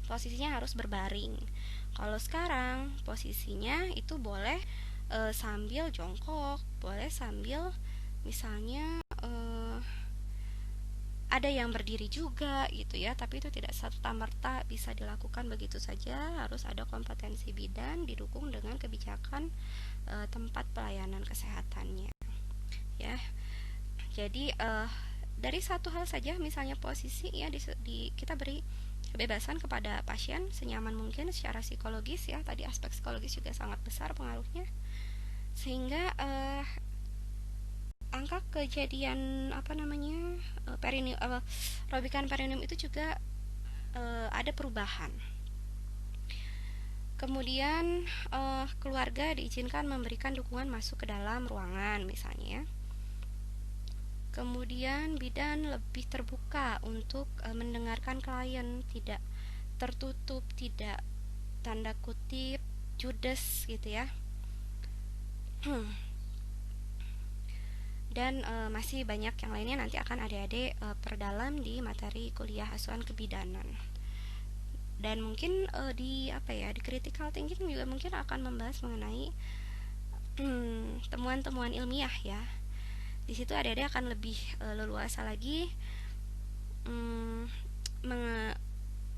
posisinya harus berbaring. Kalau sekarang posisinya itu boleh sambil jongkok, boleh sambil misalnya ada yang berdiri juga gitu ya, tapi itu tidak serta-merta bisa dilakukan begitu saja, harus ada kompetensi bidan didukung dengan kebijakan tempat pelayanan kesehatannya ya. Jadi dari satu hal saja, misalnya posisi ya, kita beri kebebasan kepada pasien senyaman mungkin secara psikologis ya, tadi aspek psikologis juga sangat besar pengaruhnya, sehingga angka kejadian robekan perineum itu juga ada perubahan. Kemudian keluarga diizinkan memberikan dukungan masuk ke dalam ruangan misalnya ya. Kemudian bidan lebih terbuka untuk mendengarkan klien, tidak tertutup, tidak tanda kutip judes gitu ya. Dan masih banyak yang lainnya nanti akan adik-adik perdalam di materi kuliah asuhan kebidanan. Dan mungkin di critical thinking juga mungkin akan membahas mengenai temuan-temuan ilmiah ya. Di situ adik-adik akan lebih leluasa lagi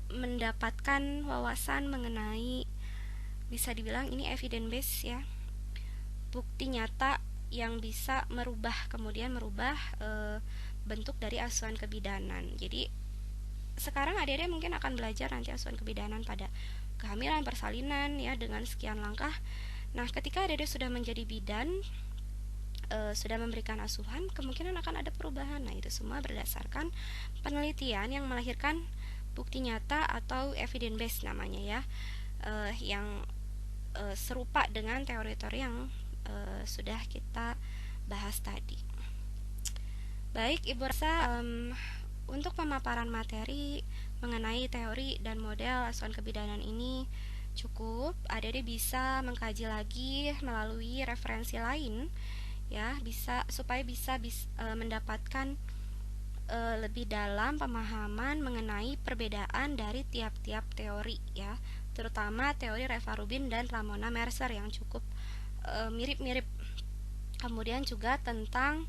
mendapatkan wawasan mengenai, bisa dibilang ini evidence based ya, bukti nyata yang bisa merubah bentuk dari asuhan kebidanan. Jadi sekarang adik-adik mungkin akan belajar nanti asuhan kebidanan pada kehamilan, persalinan ya, dengan sekian langkah. Nah, ketika adik-adik sudah menjadi bidan, sudah memberikan asuhan, kemungkinan akan ada perubahan. Nah, itu semua berdasarkan penelitian yang melahirkan bukti nyata atau evidence based namanya ya, yang serupa dengan teori-teori yang sudah kita bahas tadi. Baik, Ibu rasa untuk pemaparan materi mengenai teori dan model asuhan kebidanan ini cukup. Adik-adik bisa mengkaji lagi melalui referensi lain ya, supaya bisa mendapatkan lebih dalam pemahaman mengenai perbedaan dari tiap-tiap teori ya, terutama teori Reva Rubin dan Ramona Mercer yang cukup mirip-mirip. Kemudian juga tentang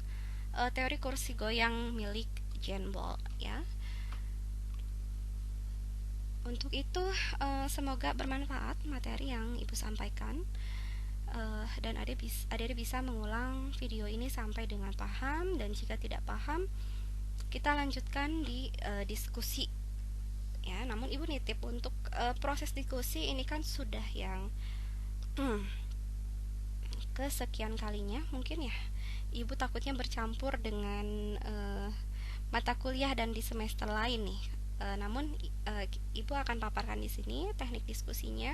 teori kursi goyang milik Jane Ball ya. Untuk itu semoga bermanfaat materi yang Ibu sampaikan, dan adik bisa mengulang video ini sampai dengan paham, dan jika tidak paham kita lanjutkan di diskusi ya. Namun ibu nitip untuk proses diskusi ini kan sudah yang kesekian kalinya mungkin ya. Ibu takutnya bercampur dengan mata kuliah dan di semester lain nih. Namun ibu akan paparkan di sini teknik diskusinya.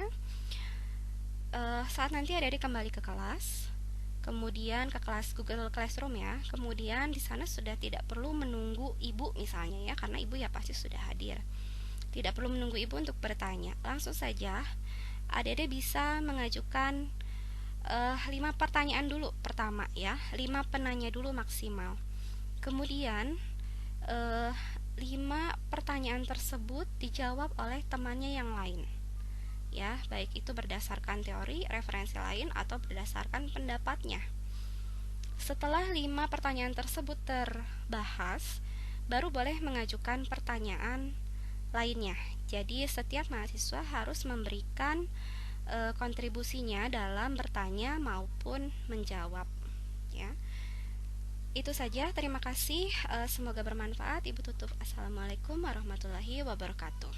Saat nanti adik-adik kembali ke kelas, kemudian ke kelas Google Classroom ya, kemudian di sana sudah tidak perlu menunggu ibu misalnya ya, karena ibu ya pasti sudah hadir. Tidak perlu menunggu ibu untuk bertanya, langsung saja adik-adik bisa mengajukan 5 pertanyaan dulu pertama ya, 5 penanya dulu maksimal. Kemudian 5 pertanyaan tersebut dijawab oleh temannya yang lain. Ya, baik itu berdasarkan teori, referensi lain atau berdasarkan pendapatnya. Setelah 5 pertanyaan tersebut terbahas, baru boleh mengajukan pertanyaan lainnya. Jadi setiap mahasiswa harus memberikan kontribusinya dalam bertanya maupun menjawab ya. Itu saja, terima kasih, semoga bermanfaat. Ibu tutup. Assalamualaikum warahmatullahi wabarakatuh.